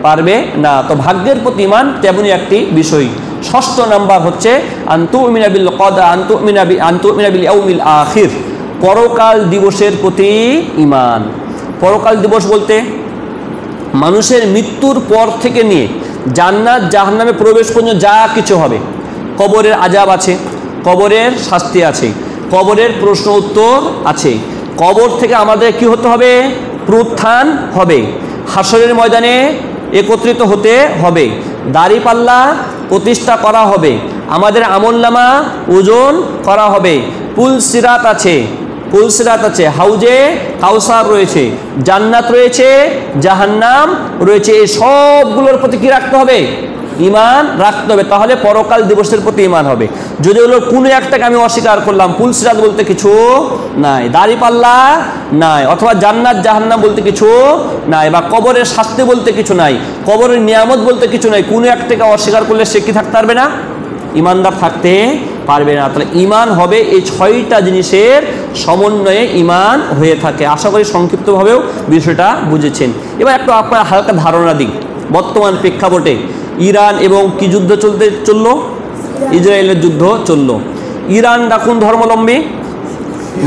পারবে না। তো ভাগ্যের প্রতি ঈমান তেমনই একটি বিষয়। ষষ্ঠ নাম্বার হচ্ছে আনতুমিনা বিল কদা আনতুমিনা বিল ইয়াউমিল আখির, পরকাল দিবসের প্রতি ঈমান। পরকাল দিবস বলতে মানুষের মৃত্যুর পর থেকে নিয়ে জান্নাত জাহান্নামে প্রবেশ পর্যন্ত যা কিছু হবে, কবরের আযাব আছে, কবরের শাস্তি আছে, কবরের প্রশ্ন উত্তর আছে, কবর থেকে আমাদের কি হতে হবে? প্রত্যান হবে, হাসরের ময়দানে একত্রিত হতে হবে, দাড়িপাল্লা প্রতিষ্ঠা করা হবে, আমাদের আমলনামা ওজন করা হবে, পুলসিরাত আছে, হাউজে কাউসার রয়েছে, জান্নাত রয়েছে, জাহান্নাম রয়েছে। এই সবগুলোর প্রতি কি রাখতে হবে? ঈমান রাখতে হবে। তাহলে পরকাল দিবসের প্রতি ঈমান হবে। যদি হলো কোনো একটাকে আমি অস্বীকার করলাম, পুলসিরাত বলতে কিছু নাই, দাড়িপাল্লা নাই, অথবা জান্নাত জাহান্নাম বলতে কিছু নাই, বা কবরের শাস্তি বলতে কিছু নাই, কবরের নিয়ামত বলতে কিছু নাই, কোনো একটাকে অস্বীকার করলে সে কি থাকতে পারবে না? ঈমানদার থাকতে পারবে না। তাহলে ঈমান হবে এই 6টা জিনিসের সমন্বয়ে ঈমান হয়ে থাকে। আশা করি সংক্ষিপ্তভাবেও বিষয়টা বুঝেছেন। এবার একটু আপনার হালকা ধারণা দিই, বর্তমান প্রেক্ষাপটে ইরান এবং কি যুদ্ধ চললো? ইসরায়েলের যুদ্ধ চললো। ইরানরা কোন ধর্মাবলম্বী?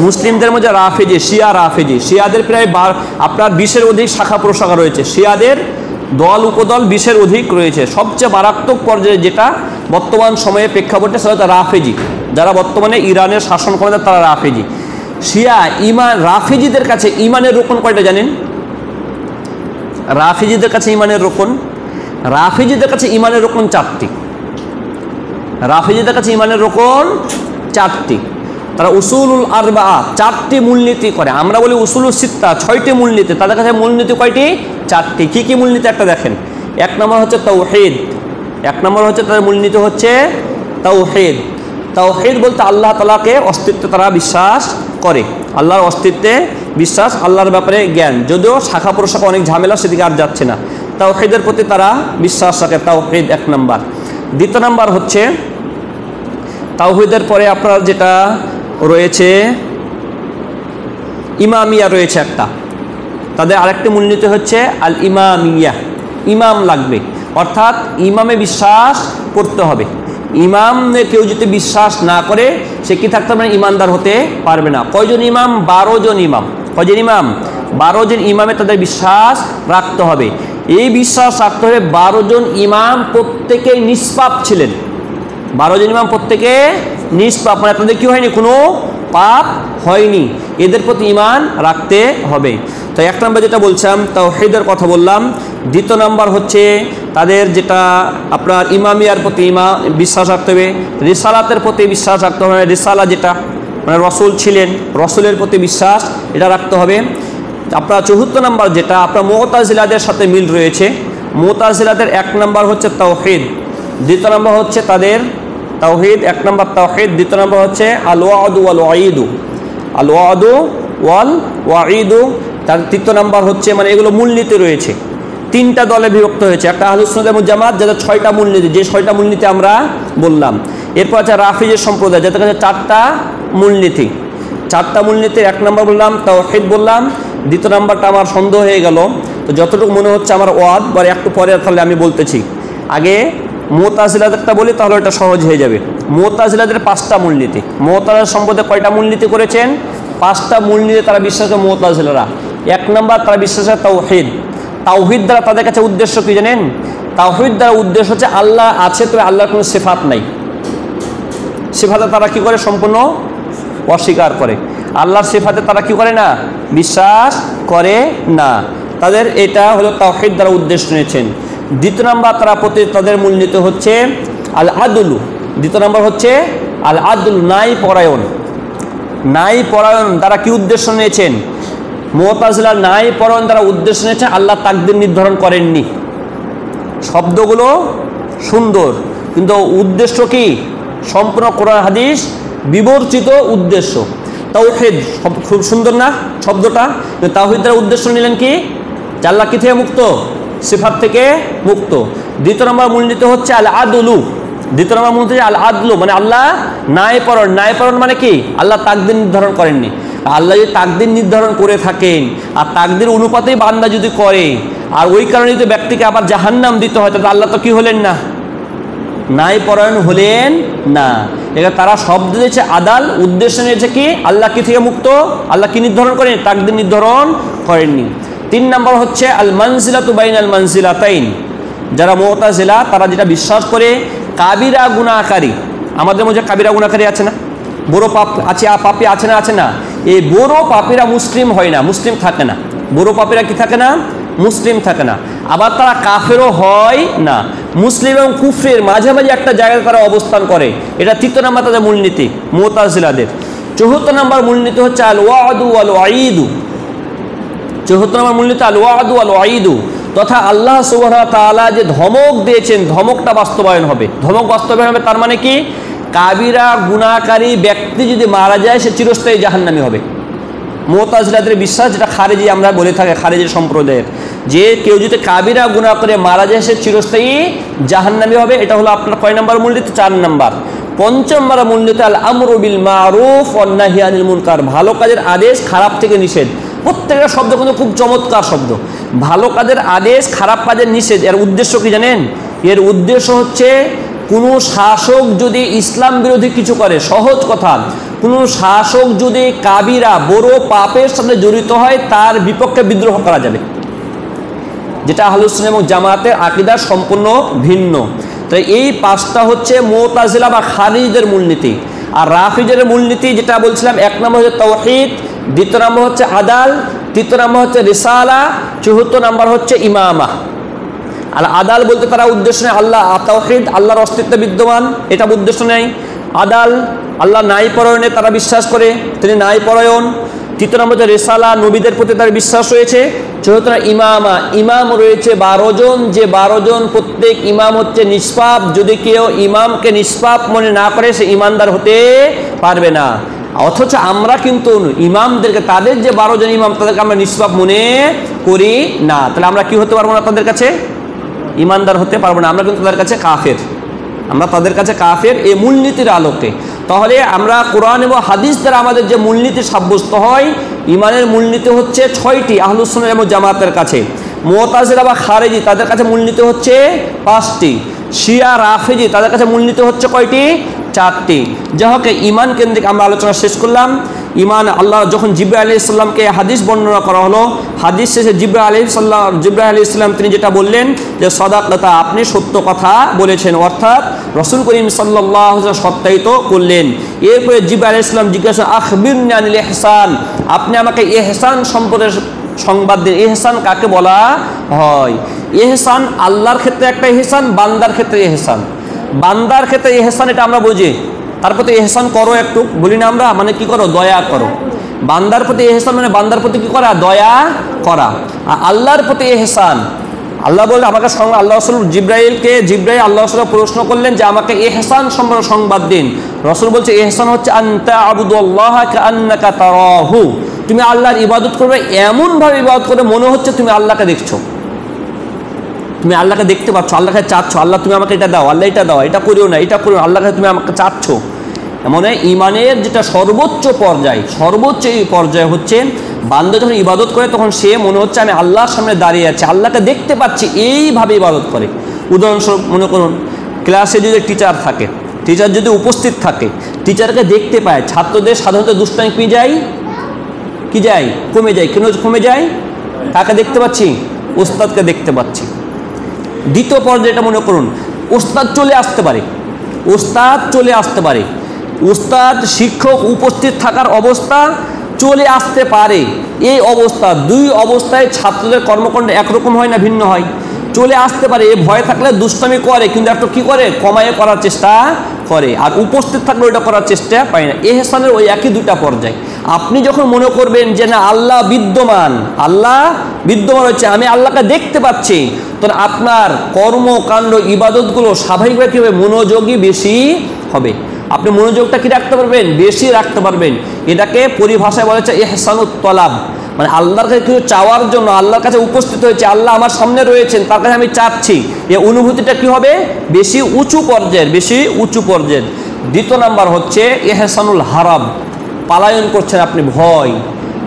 মুসলিমদের মধ্যে রাফেজি, শিয়া রাফেজি। শিয়াদের প্রায় আপনার 20-এর অধিক শাখা প্রশাখা রয়েছে। শিয়াদের দল উপদল 20-এর অধিক রয়েছে। সবচেয়ে মারাত্মক পর্যায়ে যেটা বর্তমান সময়ে প্রেক্ষাপটে সেটা হচ্ছে রাফেজি, যারা বর্তমানে ইরানের শাসন করে তারা রাফেজি। শিয়া রাফেজিদের কাছে ইমানের রোকন কয়টা জানেন? রাফেজিদের কাছে ইমানের রোকন 4টি। রাফেজিদের কাছে ইমানের রোকন 4টি। তারা উসুলুল আরবা 4টি মূলনীতি করে। আমরা বলি উসুলুল সিত্তা 6টি মূলনীতি, তাদের কাছে মূলনীতি কয়টি? 4টি। কি কি মূলনীতি একটা দেখেন। 1 নম্বর হচ্ছে তাওহীদ। 1 নম্বর হচ্ছে তাদের মূলনীতি হচ্ছে তাওহীদ। তাওহীদ বলতে আল্লাহ তাআলাকে অস্তিত্বে তারা বিশ্বাস করে, আল্লাহর অস্তিত্বে বিশ্বাস, আল্লাহর ব্যাপারে জ্ঞান, যদিও শাখা প্রশাখা অনেক ঝামেলা, সেদিকে আর যাচ্ছে না। তাওহীদের প্রতি তারা বিশ্বাস রাখে, তাওহীদ 1 নাম্বার। দ্বিতীয় নাম্বার হচ্ছে তাওহীদের পরে আপনার যেটা রয়েছে ইমামিয়া রয়েছে একটা, তাদের আরেকটি মূলনীতি হচ্ছে আল ইমামিয়া, ইমাম লাগবে, অর্থাৎ ইমামে বিশ্বাস করতে হবে। ইমামে কেউ যদি বিশ্বাস না করে সে কি থাকতে পারে, ইমানদার হতে পারবে না। কয়জন ইমাম? 12 জন ইমাম। কয়জন ইমাম? 12 জন ইমামে তাদের বিশ্বাস রাখতে হবে। এই বিশ্বাস রাখতে হবে 12 জন ইমাম প্রত্যেকে নিষ্পাপ ছিলেন। 12 জন ইমাম প্রত্যেকে নিষ্পাপ, মানে তাদের কি হয়নি, কোনো পাপ হয়নি, এদের প্রতি ঈমান রাখতে হবে। তো 1 নম্বর যেটা বলছিলাম তাওহীদের কথা বললাম। দ্বিতীয় নাম্বার হচ্ছে তাদের যেটা আপনার ইমামিয়ার প্রতি বিশ্বাস রাখতে হবে, রিসালাতের প্রতি বিশ্বাস রাখতে হবে, রিসালা যেটা মানে রসুল ছিলেন, রসুলের প্রতি বিশ্বাস এটা রাখতে হবে। আপনার 4 নম্বর যেটা আপনার মুতাজিলাদের সাথে মিল রয়েছে, মুতাজিলাদের 1 নম্বর হচ্ছে তাওহীদ, দ্বিতীয় নম্বর হচ্ছে তাদের তাওহীদ, 1 নম্বর তাওহীদ, দ্বিতীয় নম্বর হচ্ছে আল ওয়াদু ওয়াল ওয়াঈদু, আল ওয়াদু ওয়াল ওয়াঈদু, তার তৃতীয় নম্বর হচ্ছে মানে এগুলো মূলনীতি রয়েছে। 3টা দলে বিভক্ত হয়েছে, একটা আহলুস সুন্নাহ ওয়াল জামাত যাদের 6টা মূলনীতি, যে 6টা মূলনীতি আমরা বললাম। এরপর আছে রাফিজের সম্প্রদায় যাদের কাছে 4টা মূলনীতি, 4টা মূলনীতির 1 নম্বর বললাম তাওহীদ বললাম, দ্বিতীয় নম্বরটা আমার সন্দেহ হয়ে গেল, তো যতটুকু মনে হচ্ছে আমার ওয়াদ বা একটু পরে তাহলে আমি বলতেছি। আগে মুতাজিলাদেরটা বলি তাহলে এটা সহজ হয়ে যাবে। মুতাজিলাদের 5টা মূলনীতি, মুতাজিলা সম্পর্কে কয়টা মূলনীতি করেছেন? 5টা মূলনীতি তারা বিশ্বাস করে মুতাজিলারা। 1 নম্বর তারা বিশ্বাস করে তাওহীদ, তাওহীদ দ্বারা তাদের কাছে উদ্দেশ্য কি জানেন? তাওহীদ দ্বারা উদ্দেশ্য হচ্ছে আল্লাহ আছে, তবে আল্লাহর কোনো সিফাত নাই, সিফাতে তারা কি করে? সম্পূর্ণ অস্বীকার করে। আল্লাহর সিফাতে তারা কি করে না? বিশ্বাস করে না। তাদের এটা হলো তাওহীদ দ্বারা উদ্দেশ্য নিয়েছেন। দ্বিতীয় নম্বর তারা প্রতি তাদের মূলনীতি হচ্ছে আল আদলু, দ্বিতীয় নম্বর হচ্ছে আল আদলু, ন্যায় পরায়ণ, ন্যায় পরায়ণ দ্বারা কি উদ্দেশ্য নিয়েছেন? মুতাজিলা ন্যায় পরায়ণ দ্বারা উদ্দেশ্য নিয়েছেন আল্লাহ তাকদীর নির্ধারণ করেননি। শব্দগুলো সুন্দর কিন্তু উদ্দেশ্য কি? সম্পূর্ণ কোরআন হাদিস বিবর্চিত উদ্দেশ্য। তাওহীদ খুব সুন্দর না শব্দটা? তাওহীদ দ্বারা উদ্দেশ্য নিলেন কি? যে আল্লাহ কি থেকে মুক্ত? সিফাত থেকে মুক্ত। দ্বিতীয় নম্বর মূলনীতি হচ্ছে আল আদলু, দ্বিতীয় নম্বর মূলনীতি আল আদলু মানে আল্লাহ ন্যায়পরণ। ন্যায়পরণ মানে কি? আল্লাহ তাকদীর নির্ধারণ করেননি। আল্লাহ যদি তাকদীর নির্ধারণ করে থাকেন আর তাকদীর অনুপাতেই বান্দা যদি করে আর ওই কারণে যদি ব্যক্তিকে আবার জাহান্নাম দিতে হয়, তাহলে আল্লাহ তো কি হলেন না? ন্যায়পরায়ণ হলেন না। এটা তারা শব্দ দিয়েছে আদাল, উদ্দেশ্য নিয়েছে কি? আল্লাহ কি থেকে মুক্ত? আল্লাহ কি নির্ধারণ করেন? তাকদীর নির্ধারণ করেননি। 3 নম্বর হচ্ছে আল মানজিলাতু বাইনাল মানজিলাতাইন, যারা মুতাজিলা তারা যেটা বিশ্বাস করে কাবিরা গুনাহকারী, আমাদের মধ্যে কাবিরা গুনাহকারী আছে না? বড় পাপ আছে, পাপী আছে না? আছে না? এই বড় পাপীরা মুসলিম হয় না, মুসলিম থাকে না। বড় পাপীরা কি থাকে না? মুসলিম থাকে না। আবার তারা কাফেরও হয় না, মুসলিম এবং কুফরের মাঝামাঝি একটা জায়গায় তারা অবস্থান করে। এটা 3 নম্বর তাদের মূলনীতি মুতাজিলাদের। 4 নম্বর মূলনীতি হচ্ছে আল ওয়াদু ওয়াল ওয়াঈদু, 4 নম্বর মূলনীতি আল ওয়াদু ওয়াল ওয়াঈদু, তথা আল্লাহ সুবহানাহু ওয়া তাআলা যে ধমক দিয়েছেন ধমকটা বাস্তবায়ন হবে। ধমক বাস্তবায়ন হবে তার মানে কি? কাবিরা গুনাহকারী ব্যক্তি যদি মারা যায় সে চিরস্থায়ী জাহান্নামী হবে। মুতাজিলাদের বিশ্বাস, যেটা খারিজি আমরা বলে থাকি, খারিজি সম্প্রদায়ের, যে কেউ যদি কাবিরা গুনাহ করে মারা যায় সে চিরস্থায়ী জাহান্নামী হবে। এটা হলো আপনার কয় নম্বর মূলনীতি? 4 নম্বর। 5 নম্বর মূলনীতি আল আমরু বিল মারুফ ওয়ান নাহি আনিল মুনকার, ভালো কাজের আদেশ, খারাপ থেকে নিষেধ। প্রত্যেকটা শব্দ কিন্তু খুব চমৎকার শব্দ। ভালো কাজের আদেশ, খারাপ কাজের নিষেধ, এর উদ্দেশ্য কি জানেন? এর উদ্দেশ্য হচ্ছে কোনো শাসক যদি ইসলাম বিরোধী কিছু করে, সহজ কথা, কোনো শাসক যদি কাবিরা বড় পাপের সাথে জড়িত হয় তার বিপক্ষে বিদ্রোহ করা যাবে, যেটা আহলুস সুন্নাহ এবং জামাতের আকীদা সম্পূর্ণ ভিন্ন। তো এই 5টা হচ্ছে মুতাজিলা বা খারিজদের মূলনীতি। আর রাফিজের মূলনীতি যেটা বলছিলাম, 1 নম্বর হচ্ছে তাওহীদ, দ্বিতীয় নম্বর হচ্ছে আদাল, তৃতীয় নম্বর হচ্ছে রিসালা, 4 নম্বর হচ্ছে ইমামা। আর আদাল বলতে তারা উদ্দেশ্য নেই আল্লাহ, তাওহীদ আল্লাহর অস্তিত্ব বিদ্যমান, এটা উদ্দেশ্য নেই। আদাল আল্লাহ ন্যায়পরায়ণে তারা বিশ্বাস করে, তিনি ন্যায়পরায়ণ। তৃতীয় নম্বর হচ্ছে রিসালা, নবীদের প্রতি তার বিশ্বাস রয়েছে। সুতরাং ইমাম রয়েছে 12 জন, যে 12 জন প্রত্যেক ইমাম হচ্ছে নিষ্পাপ। যদি কেউ ইমামকে নিষ্পাপ মনে না করে সে ইমানদার হতে পারবে না। অথচ আমরা কিন্তু ইমামদেরকে, তাদের যে 12 জন ইমাম তাদেরকে আমরা নিষ্পাপ মনে করি না। তাহলে আমরা কি হতে পারবো না? তাদের কাছে ইমানদার হতে পারবো না। আমরা কিন্তু তাদের কাছে কাফের, আমরা তাদের কাছে কাফের এই মূলনীতির আলোকে। তাহলে আমরা কোরআন এবং হাদিস দ্বারা আমাদের যে মূলনীতি সাব্যস্ত হয়, ইমানের মূলনীতি হচ্ছে 6টি আহলুস সুন্নাহ এবং জামাতের কাছে। মুতাজিলা বা খারেজি তাদের কাছে মূলনীতি হচ্ছে 5টি। শিয়া রাফেজি তাদের কাছে মূলনীতি হচ্ছে কয়টি? 4টি। যাই হোক, ইমান কেন্দ্রিক আমরা আলোচনা শেষ করলাম। ইমান, আল্লাহ যখন জিবরাইল আলাইহিস সালামকে হাদিস বর্ণনা করা হলো, হাদিস শেষে জিবরাইল আলাইহিস সালাম তিনি যেটা বললেন যে সাদাকাতা, আপনি সত্য কথা বলেছেন, অর্থাৎ রাসূল করিম সাল্লাল্লাহু আলাইহি ওয়াসাল্লাম সত্যায়িত করলেন। এরপরে জিবরাইল আলাইহিস সালাম জিজ্ঞাসা, আখবিরনি আনিল ইহসান, আপনি আমাকে ইহসান সম্পর্কে সংবাদ দিন। ইহসান কাকে বলা হয়? ইহসান আল্লাহর ক্ষেত্রে একটা ইহসান, বান্দার ক্ষেত্রে ইহসান। বান্দার ক্ষেত্রে ইহসান এটা আমরা বুঝি, তার প্রতি ইহসান করো, একটু বলি না আমরা, মানে কি করো? দয়া করো। বান্দার প্রতি ইহসান মানে বান্দার প্রতি কি করা? দয়া করা। আর আল্লাহর প্রতি ইহসান, আল্লাহ বলে আমাকে আল্লাহ রাসূল জিবরাইল আল্লাহ রাসূল প্রশ্ন করলেন যে আমাকে ইহসান সম্পর্কে সংবাদ দিন। রাসূল বলছে ইহসান হচ্ছে আনতা আবুদুল্লাহ কাআন্নাকা তারাহু, তুমি আল্লাহর ইবাদত করবে এমনভাবে ইবাদত করে মনে হচ্ছে তুমি আল্লাহকে দেখছো, তুমি আল্লাহকে দেখতে পাচ্ছ, আল্লাহকে চাচ্ছ, আল্লাহ তুমি আমাকে এটা দাও, আল্লাহ এটা দাও, এটা করিও না, এটা করিও, আল্লাহকে তুমি আমাকে চাচ্ছ। মানে ইমানের যেটা সর্বোচ্চ পর্যায়, সর্বোচ্চ এই পর্যায়ে হচ্ছে বান্দা যখন ইবাদত করে তখন সে মনে হচ্ছে আমি আল্লাহর সামনে দাঁড়িয়ে আছি, আল্লাহকে দেখতে পাচ্ছি, এইভাবে ইবাদত করে। উদাহরণস্বরূপ মনে করুন ক্লাসে যদি টিচার থাকে, টিচার যদি উপস্থিত থাকে, টিচারকে দেখতে পায়, ছাত্রদের সাধারণত দুষ্টামি কি যায়? কমে যায়। কেন কমে যায়? কাকে দেখতে পাচ্ছি? ওস্তাদকে দেখতে পাচ্ছি। দ্বিতীয় পর্যায়ে এটা মনে করুন ওস্তাদ চলে আসতে পারে, ওস্তাদ শিক্ষক উপস্থিত থাকার অবস্থা চলে আসতে পারে। এই অবস্থা, দুই অবস্থায় ছাত্রদের কর্মকাণ্ড একরকম হয় না ভিন্ন হয়? চলে আসতে পারে। এ ভয় থাকলে দুষ্টামি করে, কিন্তু একটু কী করে? কমায়ে করার চেষ্টা করে। আর উপস্থিত থাকলে ওইটা করার চেষ্টা পায় না। ইহসানের ওই একই দুটা পর্যায়। আপনি যখন মনে করবেন যে না আল্লাহ বিদ্যমান হচ্ছে, আমি আল্লাহকে দেখতে পাচ্ছি, তখন আপনার কর্মকাণ্ড ইবাদতগুলো স্বাভাবিকভাবে কী হবে? মনোযোগী বেশি হবে। আপনি মনোযোগটা কি রাখতে পারবেন? বেশি রাখতে পারবেন। এটাকে পরিভাষায় বলা হচ্ছে ইহসানুত তলাব, মানে আল্লাহর কাছে কিছু চাওয়ার জন্য আল্লাহর কাছে উপস্থিত হয়েছে, আল্লাহ আমার সামনে রয়েছেন, তার কাছে আমি চাচ্ছি, এই অনুভূতিটা কি হবে? বেশি উঁচু পর্যায়ের। দ্বিতীয় নাম্বার হচ্ছে ইহসানুল হারাব, পালায়ন করছেন আপনি, ভয়,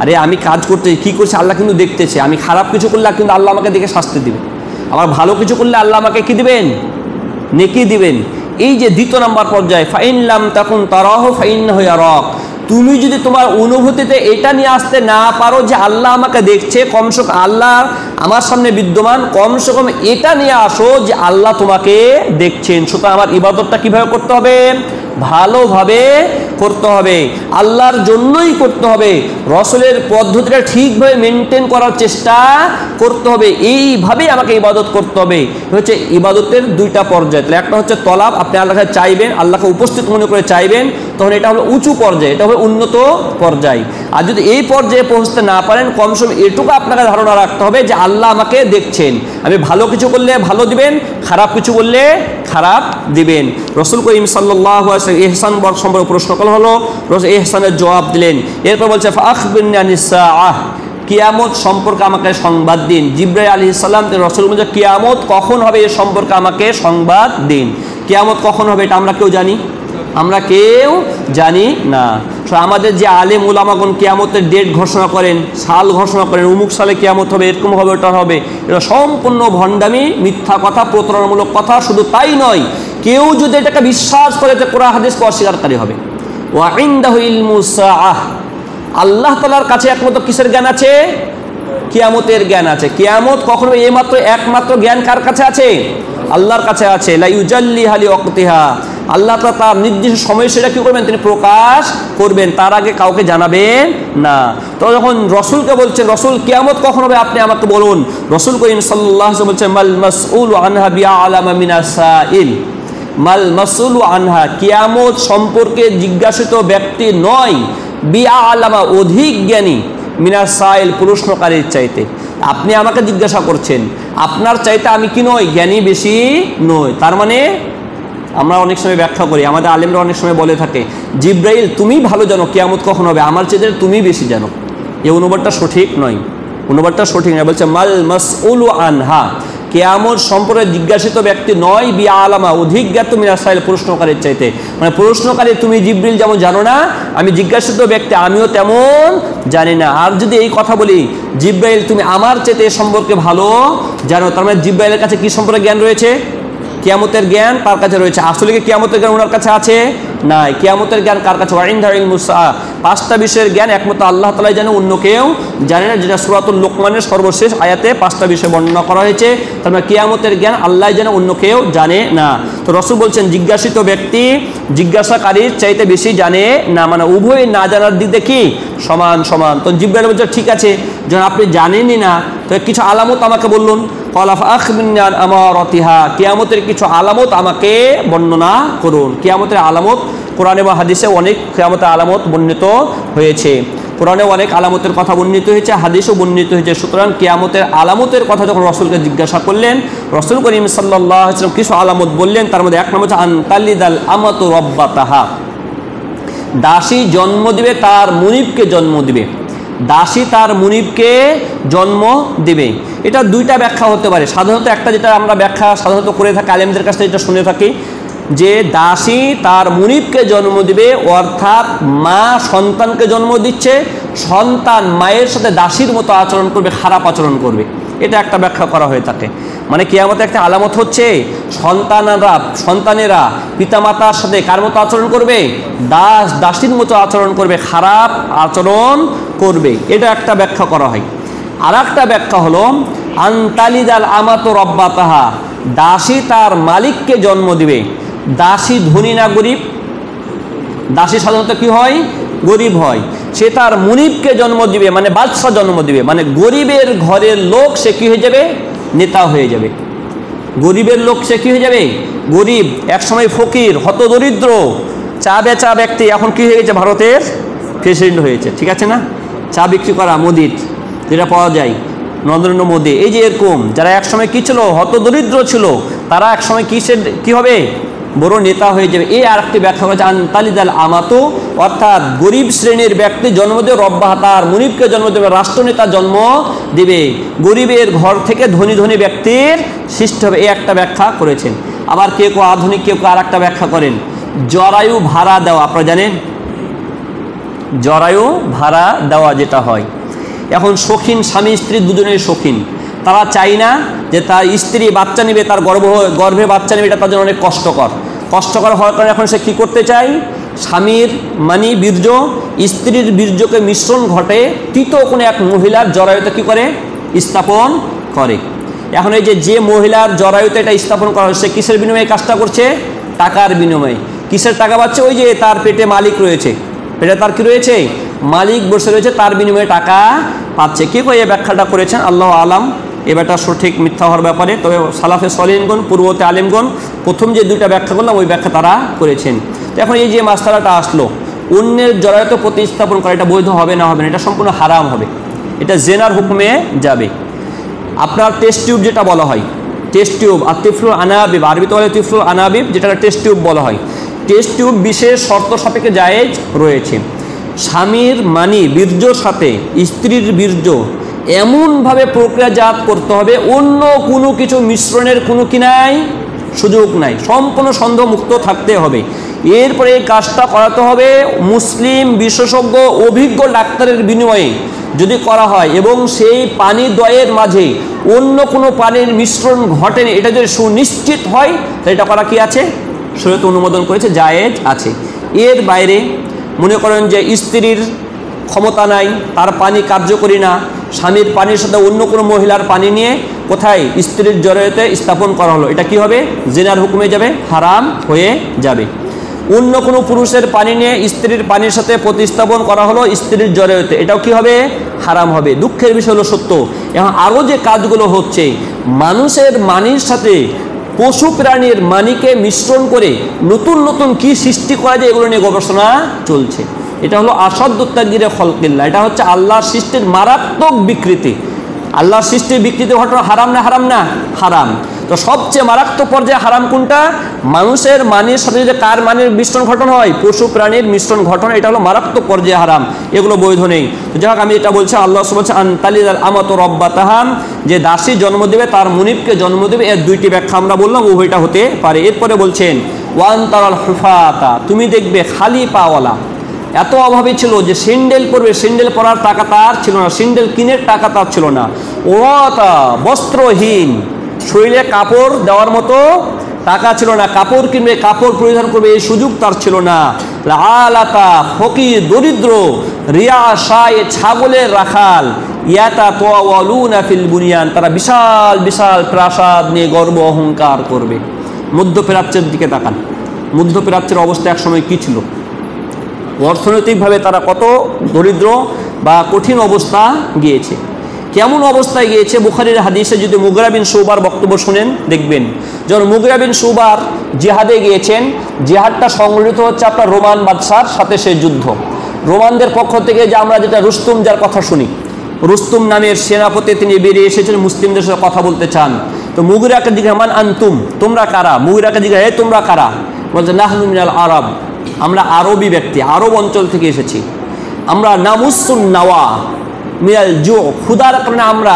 আরে আমি কাজ করতে কি করছি আল্লাহ কিন্তু দেখতেছে, আমি খারাপ কিছু করলে কিন্তু আল্লাহ আমাকে দেখে শাস্তি দিবে, আমার ভালো কিছু করলে আল্লাহ আমাকে কি দিবেন? নেকি দিবেন। এই যে দ্বিতীয় নাম্বার পর্যায়ে, ফাইন লাম তাকুন তারাহু ফাইন্নাহু ইয়ারাক, তুমি যদি তোমার অনুভূতিতে এটা নিয়ে আসতে না পারো যে আল্লাহ আমাকে দেখছে, কমসে কম আল্লাহ আমার সামনে বিদ্যমান, কমসে কম এটা নিয়ে আসো যে আল্লাহ তোমাকে দেখছেন। সুতরাং আমার ইবাদতটা কিভাবে করতে হবে? ভালোভাবে করতে হবে, আল্লাহর জন্যই করতে হবে, রাসূলের পদ্ধতিটা ঠিকভাবে মেনটেন করার চেষ্টা করতে হবে। এইভাবেই আমাকে ইবাদত করতে হবে। হচ্ছে ইবাদতের দুইটা পর্যায়। তাহলে একটা হচ্ছে তলাব, আপনি আল্লাহকে চাইবেন, আল্লাহকে উপস্থিত মনে করে চাইবেন, তখন এটা হলো উঁচু পর্যায়ে, এটা হবে উন্নত পর্যায়। আর যদি এই পর্যায়ে পৌঁছতে না পারেন, কমসে কম এটুকু আপনাকে ধারণা রাখতে হবে যে আল্লাহ আমাকে দেখছেন, আমি ভালো কিছু করলে ভালো দিবেন, খারাপ কিছু করলে খারাপ দিবেন। রাসূল করিম সাল্লাল্লাহু আলাইহি ওয়াসাল্লাম ইহসান সম্পর্কে প্রশ্ন করা হলো, ইহসানের জবাব দিলেন। এরপর বলছে ফাখবিরনি আনিস সাআহ, কিয়ামত সম্পর্কে আমাকে সংবাদ দিন। জিবরাইল আলাইহিস সালাম রাসূল বলছে কিয়ামত কখন হবে এ সম্পর্কে আমাকে সংবাদ দিন। কিয়ামত কখন হবে এটা আমরা কেউ জানি? আমরা কেউ জানি না। আমাদের যে আলেম উলামাগণ কিয়ামতের ডেট ঘোষণা করেন, সাল ঘোষণা করেন, অমুক সালে কিয়ামত হবে, এরকম হবে, ওটা হবে, এটা সম্পূর্ণ ভণ্ডামি, মিথ্যা কথা, প্রতারণামূলক কথা। শুধু তাই নয়, কেউ যদি এটাকে বিশ্বাস করে যে কোরআন হাদিসকে অস্বীকারী হবে। ওয়া ইনদাহু ইলমুস সাআহ, আল্লাহ তাআলার কাছে একমাত্র কিসের জ্ঞান আছে? কিয়ামতের জ্ঞান আছে। কিয়ামত কখন হবে একমাত্র জ্ঞান কার কাছে আছে? আল্লাহর কাছে আছে। লা ইউজাল্লিহা লিওয়াক্তিহা, আল্লাহ তাআলা তার নির্দিষ্ট সময় সেটা কি করবেন? তিনি প্রকাশ করবেন, তার আগে কাউকে জানাবেন না। তো যখন রাসূলকে বলছেন রাসূল কিয়ামত কখন হবে আপনি আমাকে বলুন, রাসূল করিম সাল্লাল্লাহু আলাইহি ওয়াসাল্লাম বলছেন মাল মাসউলু আনহা বিআলামা মিনাস সাইল, মাল মাসউলু আনহা, কিয়ামত সম্পর্কে জিজ্ঞাসিত ব্যক্তি নয়, বিআলামা অধিক জ্ঞানী, মিনাস সাইল প্রশ্নকারীর চাইতে। আপনি আমাকে জিজ্ঞাসা করছেন, আপনার চাইতে আমি কি নই? জ্ঞানী বেশি নই। তার মানে আমরা অনেক সময় ব্যাখ্যা করি, আমাদের আলেমরা অনেক সময় বলে থাকে, জিব্রাইল তুমি ভালো জানো কিয়ামত কখন হবে, আমার চাইতে তুমি বেশি জানো। এই অনুবাদটা সঠিক নয়, অনুবাদটা সঠিক নয়। বলছে মাল মাসউলু আনহা, কিয়ামত সম্পর্কে জিজ্ঞাসিত ব্যক্তি নয় বি আলামা, অধিক জ্ঞাত মিনাস সাইল, প্রশ্নকারীর চাইতে। মানে প্রশ্নকারী তুমি জিব্রিল যেমন জানো না, আমি জিজ্ঞাসিত ব্যক্তি আমিও তেমন জানি না। আর যদি এই কথা বলি জিব্রাইল তুমি আমার চাইতে এ সম্পর্কে ভালো জানো, তার মানে জিব্রাইলের কাছে কি সম্পর্কে জ্ঞান রয়েছে? কিয়ামতের জ্ঞান তার কাছে রয়েছে। আসলে কি কিয়ামতের জ্ঞান ওনার কাছে আছে? নাই। কিয়ামতের জ্ঞান কার কাছে? ওয়াইনদা ইলমুস সাআ, 5টা বিষয়ের জ্ঞান একমাত্র আল্লাহ তাআলাই জানে, অন্য কেউ জানে না, যেটা সূরাতুল লোকমানের সর্বশেষ আয়াতে 5টা বিষয় বর্ণনা করা হয়েছে। তার মানে কিয়ামতের জ্ঞান আল্লাহই জানে, অন্য কেউ জানে না। তো রাসূল বলছেন জিজ্ঞাসিত ব্যক্তি জিজ্ঞাসাকারীর চাইতে বেশি জানে না, মানে উভয় না জানার দিক দিয়ে কি সমান সমান। তো জিব্রাইল বলছে ঠিক আছে, যখন আপনি জানেনই না তো কিছু আলামত আমাকে বলুন। কিয়ামতের কিছু আলামত আমাকে বর্ণনা করুন। কিয়ামতের আলামত কোরআন এবং হাদিসে অনেক কিয়ামতের আলামত বর্ণিত হয়েছে, কোরআনে অনেক আলামতের কথা বর্ণিত হয়েছে, হাদিসও বর্ণিত হয়েছে। সুতরাং কিয়ামতের আলামতের কথা যখন রাসূলকে জিজ্ঞাসা করলেন, রাসূল করিম সাল্লাল্লাহু আলাইহি ওয়াসাল্লাম কিছু আলামত বললেন। তার মধ্যে এক নম্বর হচ্ছে আনতালিদাল আমাতু রাব্বাতাহা, দাসী জন্ম দিবে তার মুনিবকে জন্ম দিবে, দাসী তার মুনিবকে জন্ম দিবে। এটা দুইটা ব্যাখ্যা হতে পারে। সাধারণত একটা যেটা আমরা ব্যাখ্যা সাধারণত করে থাকি আলেমদের কাছ থেকে যেটা শুনে থাকি, যে দাসী তার মুনিবকে জন্ম দিবে, অর্থাৎ মা সন্তানকে জন্ম দিচ্ছে, সন্তান মায়ের সাথে দাসীর মতো আচরণ করবে, খারাপ আচরণ করবে। এটা একটা ব্যাখ্যা করা হয়ে থাকে। মানে কিয়ামতে একটা আলামত হচ্ছে সন্তানেরা পিতামাতার সাথে কার মতো আচরণ করবে? দাসীর মতো আচরণ করবে, খারাপ আচরণ করবে। এটা একটা ব্যাখ্যা করা হয়। আর একটা ব্যাখ্যা হলো আনতালিদাল আমাতু রাব্বাতাহা, দাসী তার মালিককে জন্ম দিবে। দাসী ধনী না গরিব? দাসী সাধারণত কি হয়? গরিব হয়। সে তার মুনিবকে জন্ম দিবে, মানে বাদশা জন্ম দিবে, মানে গরিবের ঘরের লোক সে কি হয়ে যাবে? নেতা হয়ে যাবে। গরিবের লোক সে কি হয়ে যাবে? গরিব, একসময় ফকির, হতদরিদ্র, চা বেচা ব্যক্তি, এখন কি হয়ে গেছে? ভারতের প্রেসিডেন্ট হয়েছে। ঠিক আছে না? চা বিক্রি করা মুদির যেটা পাওয়া যায় নরেন্দ্র মোদী, এই যে এরকম যারা একসময় কি ছিল? হতদরিদ্র ছিল, তারা একসময় কি হবে? বড় নেতা হয়ে যাবে। এই আর একটি ব্যাখ্যা করেছে আনতালিদাল আমাতু, অর্থাৎ গরিব শ্রেণীর ব্যক্তি জন্ম দেবে, রব্বাহ তার মুনিবকে জন্ম দেবে, রাষ্ট্রনেতা জন্ম দেবে, গরিবের ঘর থেকে ধনী ধনী ব্যক্তির সৃষ্টি হবে। এই একটা ব্যাখ্যা করেছেন। আবার কেউ কেউ আধুনিক, কেউ কেউ আর একটা ব্যাখ্যা করেন জরায়ু ভাড়া দেওয়া। আপনারা জানেন জরায়ু ভাড়া দেওয়া যেটা হয়, এখন শৌখিন স্বামী স্ত্রী দুজনেই শৌখিন, তারা চায় না যে তার স্ত্রী বাচ্চা নেবে, তার গর্ভে বাচ্চা নেবে, এটা তার জন্য অনেক কষ্টকর হওয়ার কারণে এখন সে কী করতে চায়? স্বামীর মানে বীর্য স্ত্রীর বীর্যকে মিশ্রণ ঘটে তৃতীয় কোনো এক মহিলার জরায়ুতে কী করে? স্থাপন করে। এখন এই যে মহিলার জরায়ুতে এটা স্থাপন করা হচ্ছে, কিসের বিনিময়ে কাজটা করছে? টাকার বিনিময়ে। কিসের টাকা পাচ্ছে? ওই যে তার পেটে মালিক রয়েছে, পেটে তার কি রয়েছে? মালিক বসে রয়েছে, তার বিনিময়ে টাকা পাচ্ছে। কে এই ব্যাখ্যাটা করেছেন আল্লাহ আলাম, এ ব্যাপারটা সঠিক মিথ্যা হওয়ার ব্যাপারে। তবে সালাফে সলিহিনগণ, পূর্ববর্তী আলেমগণ প্রথম যে দুইটা ব্যাখ্যা করলাম ওই ব্যাখ্যা তারা করেছেন। তো এখন এই যে মাসআলাটা আসলো, অন্যের জরায়ুতে প্রতিস্থাপন করা, এটা বৈধ হবে না হবে না? এটা সম্পূর্ণ হারাম হবে, এটা জেনার হুকুমে যাবে। আপনার টেস্ট টিউব যেটা বলা হয়, টেস্ট টিউব আর তিফলুল আনাবিব, আরবিতে বলে তিফলুল আনাবিব, যেটা টেস্ট টিউব বলা হয়। টেস্ট টিউব বিশেষ শর্ত সাপেক্ষে জায়েজ রয়েছে। স্বামীর মানি বীর্যর সাথে স্ত্রীর বীর্য এমনভাবে প্রক্রিয়াজাত করতে হবে, অন্য কোনো কিছু মিশ্রণের কোনো কি নাই, সুযোগ নাই, সম্পূর্ণ সন্দেহমুক্ত থাকতে হবে। এরপরে এই কাজটা করাতে হবে মুসলিম বিশেষজ্ঞ অভিজ্ঞ ডাক্তারের বিনিময়ে যদি করা হয়, এবং সেই পানি দ্বয়ের মাঝে অন্য কোনো পানির মিশ্রণ ঘটেনি, এটা যদি সুনিশ্চিত হয় তাহলে এটা করা কি আছে? শরীয়ত অনুমোদন করেছে, জায়েজ আছে। এর বাইরে মনে করেন যে স্ত্রীর ক্ষমতা নাই, তার পানি কার্যকরী না, স্বামীর পানির সাথে অন্য কোনো মহিলার পানি নিয়ে কোথায়? স্ত্রীর জরায়ুতে স্থাপন করা হলো, এটা কি হবে? জিনার হুকুমে যাবে, হারাম হয়ে যাবে। অন্য কোনো পুরুষের পানি নিয়ে স্ত্রীর পানির সাথে প্রতিস্থাপন করা হলো স্ত্রীর জরায়ুতে, এটাও কি হবে? হারাম হবে। দুঃখের বিষয় হলো সত্য, এখন আরও যে কাজগুলো হচ্ছে, মানুষের মানির সাথে পশু প্রাণীর মানিকে মিশ্রণ করে নতুন নতুন কি সৃষ্টি করা যায়, এগুলো নিয়ে গবেষণা চলছে। এটা হলো আসাদুত তাগয়িরে খলকিল্লাহ, এটা হচ্ছে আল্লাহর সৃষ্টির মারাত্মক বিকৃতি। আল্লাহর সৃষ্টির বিকৃত ঘটনা হারাম না হারাম না? হারাম। তো সবচেয়ে মারাত্মক পর্যায়ে হারাম কোনটা? মানুষের মানের সাথে যে কার মানের মিশ্রণ ঘটন হয়, পশু প্রাণীর মিশ্রণ ঘটনা, এটা হলো মারাত্মক পর্যায়ে হারাম, এগুলো বৈধ নেই। তো যাই হোক, আমি এটা বলছি আল্লাহ বলছে আনতালিদাল আমাতু রাব্বাতাহাম, যে দাসী জন্ম দেবে তার মুনিবকে জন্ম দেবে। এর দুইটি ব্যাখ্যা আমরা বললাম, উভয়টা হতে পারে। এরপরে বলছেন ওয়ান তারাল হুফাতা, তুমি দেখবে খালি পাওয়ালা, এত অভাবী ছিল যে সিন্ডেল পরবে, সিন্ডেল পরার টাকা তার ছিল না, সিন্ডেল কিনের টাকা তার ছিল না। ওয়াতা, বস্ত্রহীন, শরীরে কাপড় দেওয়ার মতো টাকা ছিল না, কাপড় কিনবে, কাপড় পরিধান করবে এই সুযোগ তার ছিল না। আলাতা, ফকির, দরিদ্র, রিয়া শায়, ছাগলের রাখাল, ইয়াতা তাওয়ালুনা ফিল বুনিয়ান, তারা বিশাল বিশাল প্রাসাদ নিয়ে গর্ব অহংকার করবে। মধ্যপ্রাচ্যের দিকে তাকান, মধ্যপ্রাচ্যের অবস্থা একসময় কী ছিল, অর্থনৈতিকভাবে তারা কত দরিদ্র বা কঠিন অবস্থা গিয়েছে, কেমন অবস্থায় গিয়েছে। বুখারীর হাদিসে যদি মুগরা বিন শুবার বক্তব্য শুনেন দেখবেন, যখন মুগরা বিন শুবার জিহাদে গিয়েছেন, জিহাদটা সংগঠিত হচ্ছে আপনার রোমান বাদশার সাথে সেই যুদ্ধ। রোমানদের পক্ষ থেকে যে আমরা যেটা রুস্তুম যার কথা শুনি, রুস্তুম নামের সেনাপতি তিনি বেরিয়ে এসেছেন, মুসলিমদের সাথে কথা বলতে চান। তো মুগিরাকে জিজ্ঞাসা মান আনতুম, তোমরা কারা? মুগিরাকে জিজ্ঞাসা এই তোমরা কারা? বলছে নাহনু মিনাল আরব, আমরা আরবি ব্যক্তি, আরব অঞ্চল থেকে এসেছি। আমরা নামুসুন নাওয়া মিনাল জু, ক্ষুধার কারণে আমরা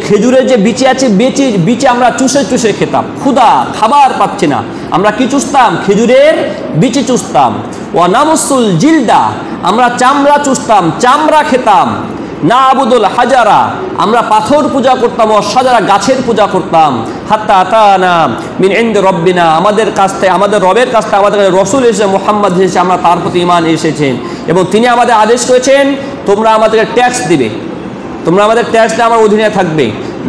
খেজুরের যে বিচি আছে বিচে আমরা চুষে চুষে খেতাম, ক্ষুধা, খাবার পাচ্ছি না, আমরা কি চুষতাম? খেজুরের বিচি চুষতাম। ও নামুসুল জিলদা, আমরা চামড়া চুষতাম, চামড়া খেতাম। না আবুদুল হাজারা, আমরা পাথর পূজা করতাম, ও সাজারা, গাছের পূজা করতাম। হাত্তা আতানা মিন ইনদি রব্বিনা, আমাদের কাছ থেকে, আমাদের রবের কাছ থেকে আমাদের রসুল এসেছে, মুহাম্মদ এসেছে, আমরা তার প্রতি ঈমান এসেছেন এবং তিনি আমাদের আদেশ করেছেন তোমরা আমাদেরকে ট্যাক্স দিবে, তোমরা আমাদের ট্যাক্স দিয়ে আমার অধীনে থাকবে,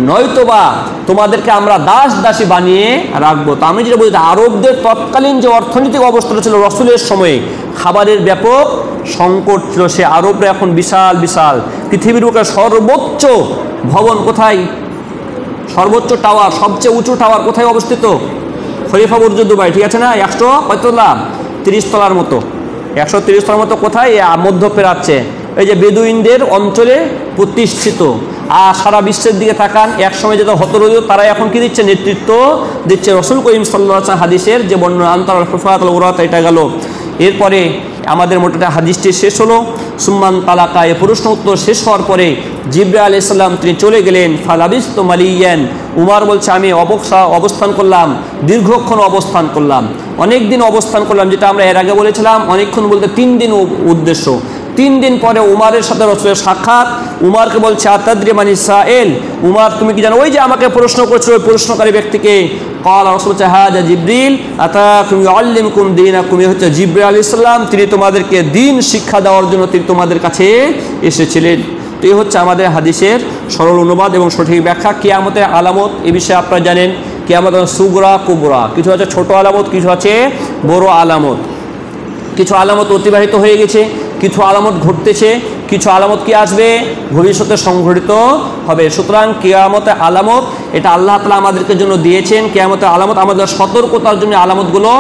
নয়তোবা তোমাদেরকে আমরা দাস দাসী বানিয়ে রাখবো। তো আমি যেটা বলছি, আরবদের তৎকালীন যে অর্থনৈতিক অবস্থাটা ছিল রসুলের সময়ে, খাবারের ব্যাপক সংকট ছিল। সে আরবরা এখন বিশাল বিশাল, পৃথিবীর বুকে সর্বোচ্চ ভবন কোথায়, সর্বোচ্চ টাওয়ার, সবচেয়ে উঁচু টাওয়ার কোথায় অবস্থিত? খলিফা বুর্জ দুবাই, ঠিক আছে না? 130 তলার মতো, 130 তলার মতো কোথায়? মধ্যপ্রাচ্যে, এই যে বেদুইনদের অঞ্চলে প্রতিষ্ঠিত। আর সারা বিশ্বের দিকে তাকান, একসময় যেটা হতরদীয়, তারা এখন কি দিচ্ছে? নেতৃত্ব দিচ্ছে। রসুল করিম সাল্লাল্লাহু আলাইহি ওয়াসাল্লাম হাদিসের যে বর্ণনা আনতাল হুফাত আল উরাত, এটা গেল। এরপরে আমাদের মোটাটা হাদিসটি শেষ হলো। সুম্মান তালাকা, এ প্রশ্ন উত্তর শেষ হওয়ার পরে জিবরাইল আলাইহিস সালাম তিনি চলে গেলেন। ফালাবিস্তু মালিয়ান, উমর বলছে আমি অবস্থান করলাম, দীর্ঘক্ষণ অবস্থান করলাম, অনেক দিন অবস্থান করলাম, যেটা আমরা এর আগে বলেছিলাম অনেকক্ষণ বলতে 3 দিন উদ্দেশ্য। 3 দিন পরে উমারের সাথে রসুলের সাক্ষাৎ। উমারকে বলছে আতাদরি মানি সাইল, উমার তুমি কি জানো ওই যে আমাকে প্রশ্ন করছিল ওই প্রশ্নকারী ব্যক্তিকে? ক্বালা রাসূল হাযা জিবরিল আতাকুম ইউআল্লিমুকুম দীনাকুম, হচ্ছে জিবরিল আলাইহিস সালাম, তিনি তোমাদেরকে দ্বীন শিক্ষা দেওয়ার জন্য তিনি তোমাদের কাছে এসেছিলেন। তো এই হচ্ছে আমাদের হাদিসের সরল অনুবাদ এবং সঠিক ব্যাখ্যা। কিয়ামতের আলামত এ বিষয়ে আপনারা জানেন, কিয়ামত সুগরা কুবরা, কিছু আছে ছোট আলামত, কিছু আছে বড় আলামত। কিছু আলামত অতিবাহিত হয়ে গেছে, কিছু আলামত ঘটতেছে, কিছু আলামত কি আসবে, ভবিষ্যতে সংঘটিত হবে। সুতরাং কিয়ামতের আলামত এটা আল্লাহ তাআলা আমাদেরকে জন্য দিয়েছেন। কিয়ামতের আলামত আমাদের সতর্কতার জন্য আলামতগুলো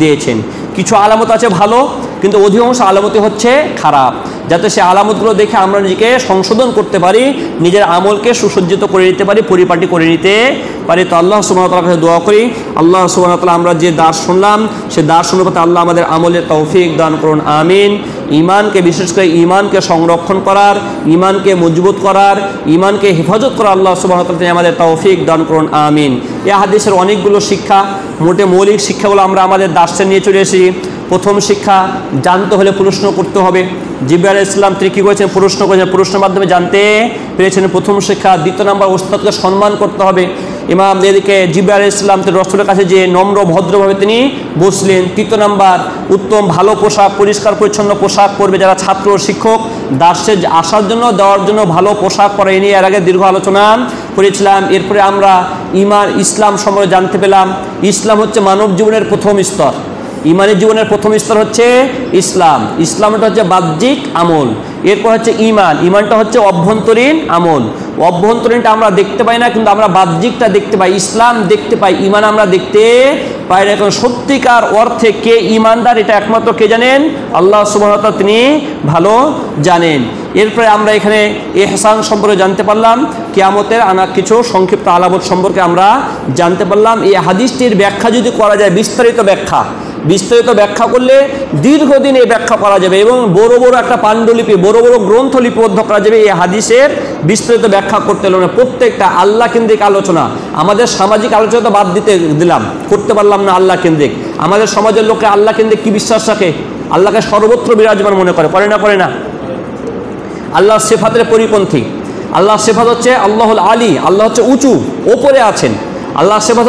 দিয়েছেন। কিছু আলামত আছে ভালো, কিন্তু অধিকাংশ আলামতই হচ্ছে খারাপ, যাতে সে আলামতগুলো দেখে আমরা নিজেকে সংশোধন করতে পারি, নিজের আমলকে সুসজ্জিত করে নিতে পারি, পরিপাটি করে নিতে পারি। তো আল্লাহ সুবহানাহু ওয়া তাআলার কাছে দোয়া করি, আল্লাহ সুবহানাহু ওয়া তাআলা আমরা যে দাস শুনলাম সে দাস অনুপাতে আল্লাহ আমাদের আমলের তৌফিক দান করুন, আমিন। ঈমানকে, বিশেষ করে ঈমানকে সংরক্ষণ করার, ঈমানকে মজবুত করার, ঈমানকে হেফাজত করার আল্লাহ সুবহানাহু ওয়া তাআলা আমাদের তৌফিক দান করুন, আমিন। এই হাদিসের অনেকগুলো শিক্ষা, মোটে মৌলিক শিক্ষাগুলো আমরা আমাদের দাসে নিয়ে চলে এসেছি। প্রথম শিক্ষা, জানতে হলে প্রশ্ন করতে হবে। জিবরাইল আলাইহিস সালাম তিনি কী করেছেন? প্রশ্ন করেছেন, প্রশ্নের মাধ্যমে জানতে পেরেছেন, প্রথম শিক্ষা। দ্বিতীয় নম্বর, ওস্তাদকে সম্মান করতে হবে। ইমাম এদিকে জিবরাইল আলাইহিস সালাম তিনি রাসূলের কাছে যে নম্র ভদ্রভাবে তিনি বসলেন। তৃতীয় নম্বর, উত্তম ভালো পোশাক, পরিষ্কার পরিচ্ছন্ন পোশাক পরবে যারা ছাত্র শিক্ষক, দাসে আসার জন্য দেওয়ার জন্য ভালো পোশাক পরে, এ নিয়ে এর আগে দীর্ঘ আলোচনা করেছিলাম। এরপরে আমরা ইসলাম সম্পর্কে জানতে পেলাম। ইসলাম হচ্ছে মানব জীবনের প্রথম স্তর। ইমানের জীবনের প্রথম স্তর হচ্ছে ইসলাম। ইসলামটা হচ্ছে বাহ্যিক আমল। এরপর হচ্ছে ঈমান। ঈমানটা হচ্ছে অভ্যন্তরীণ আমল। অভ্যন্তরীণটা আমরা দেখতে পাই না, কিন্তু আমরা বাহ্যিকটা দেখতে পাই। ইসলাম দেখতে পাই, ঈমান আমরা দেখতে পায় না। সত্যিকার অর্থে কে ঈমানদার এটা একমাত্র কে জানেন? আল্লাহ সুবহানাহু ওয়া তাআলা, তিনি ভালো জানেন। এরপরে আমরা এখানে ইহসান সম্পর্কে জানতে পারলাম, কিয়ামতের কিছু সংক্ষিপ্ত আলামত সম্পর্কে আমরা জানতে পারলাম। এই হাদিসটির ব্যাখ্যা যদি করা যায়, বিস্তারিত ব্যাখ্যা করলে দীর্ঘদিন এই ব্যাখ্যা করা যাবে এবং বড় বড় একটা পাণ্ডুলিপি, বড় বড় গ্রন্থ লিপিবদ্ধ করা যাবে এই হাদিসের বিস্তারিত ব্যাখ্যা করতে হলে। প্রত্যেকটা আল্লাহ কেন্দ্রিক আলোচনা, আমাদের সামাজিক আলোচনা তো বাদ করতে পারলাম না। আল্লাহ কেন্দ্রিক, আমাদের সমাজের লোকে আল্লাহ কেন্দ্রিক কি বিশ্বাস রাখে? আল্লাহকে সর্বত্র বিরাজমান মনে করে না? আল্লাহর সিফাতের পরিপন্থী। আল্লাহর সিফাত হচ্ছে আল্লাহুল আলী, আল্লাহ হচ্ছে উঁচু, ওপরে আছেন। আল্লাহর সিফাত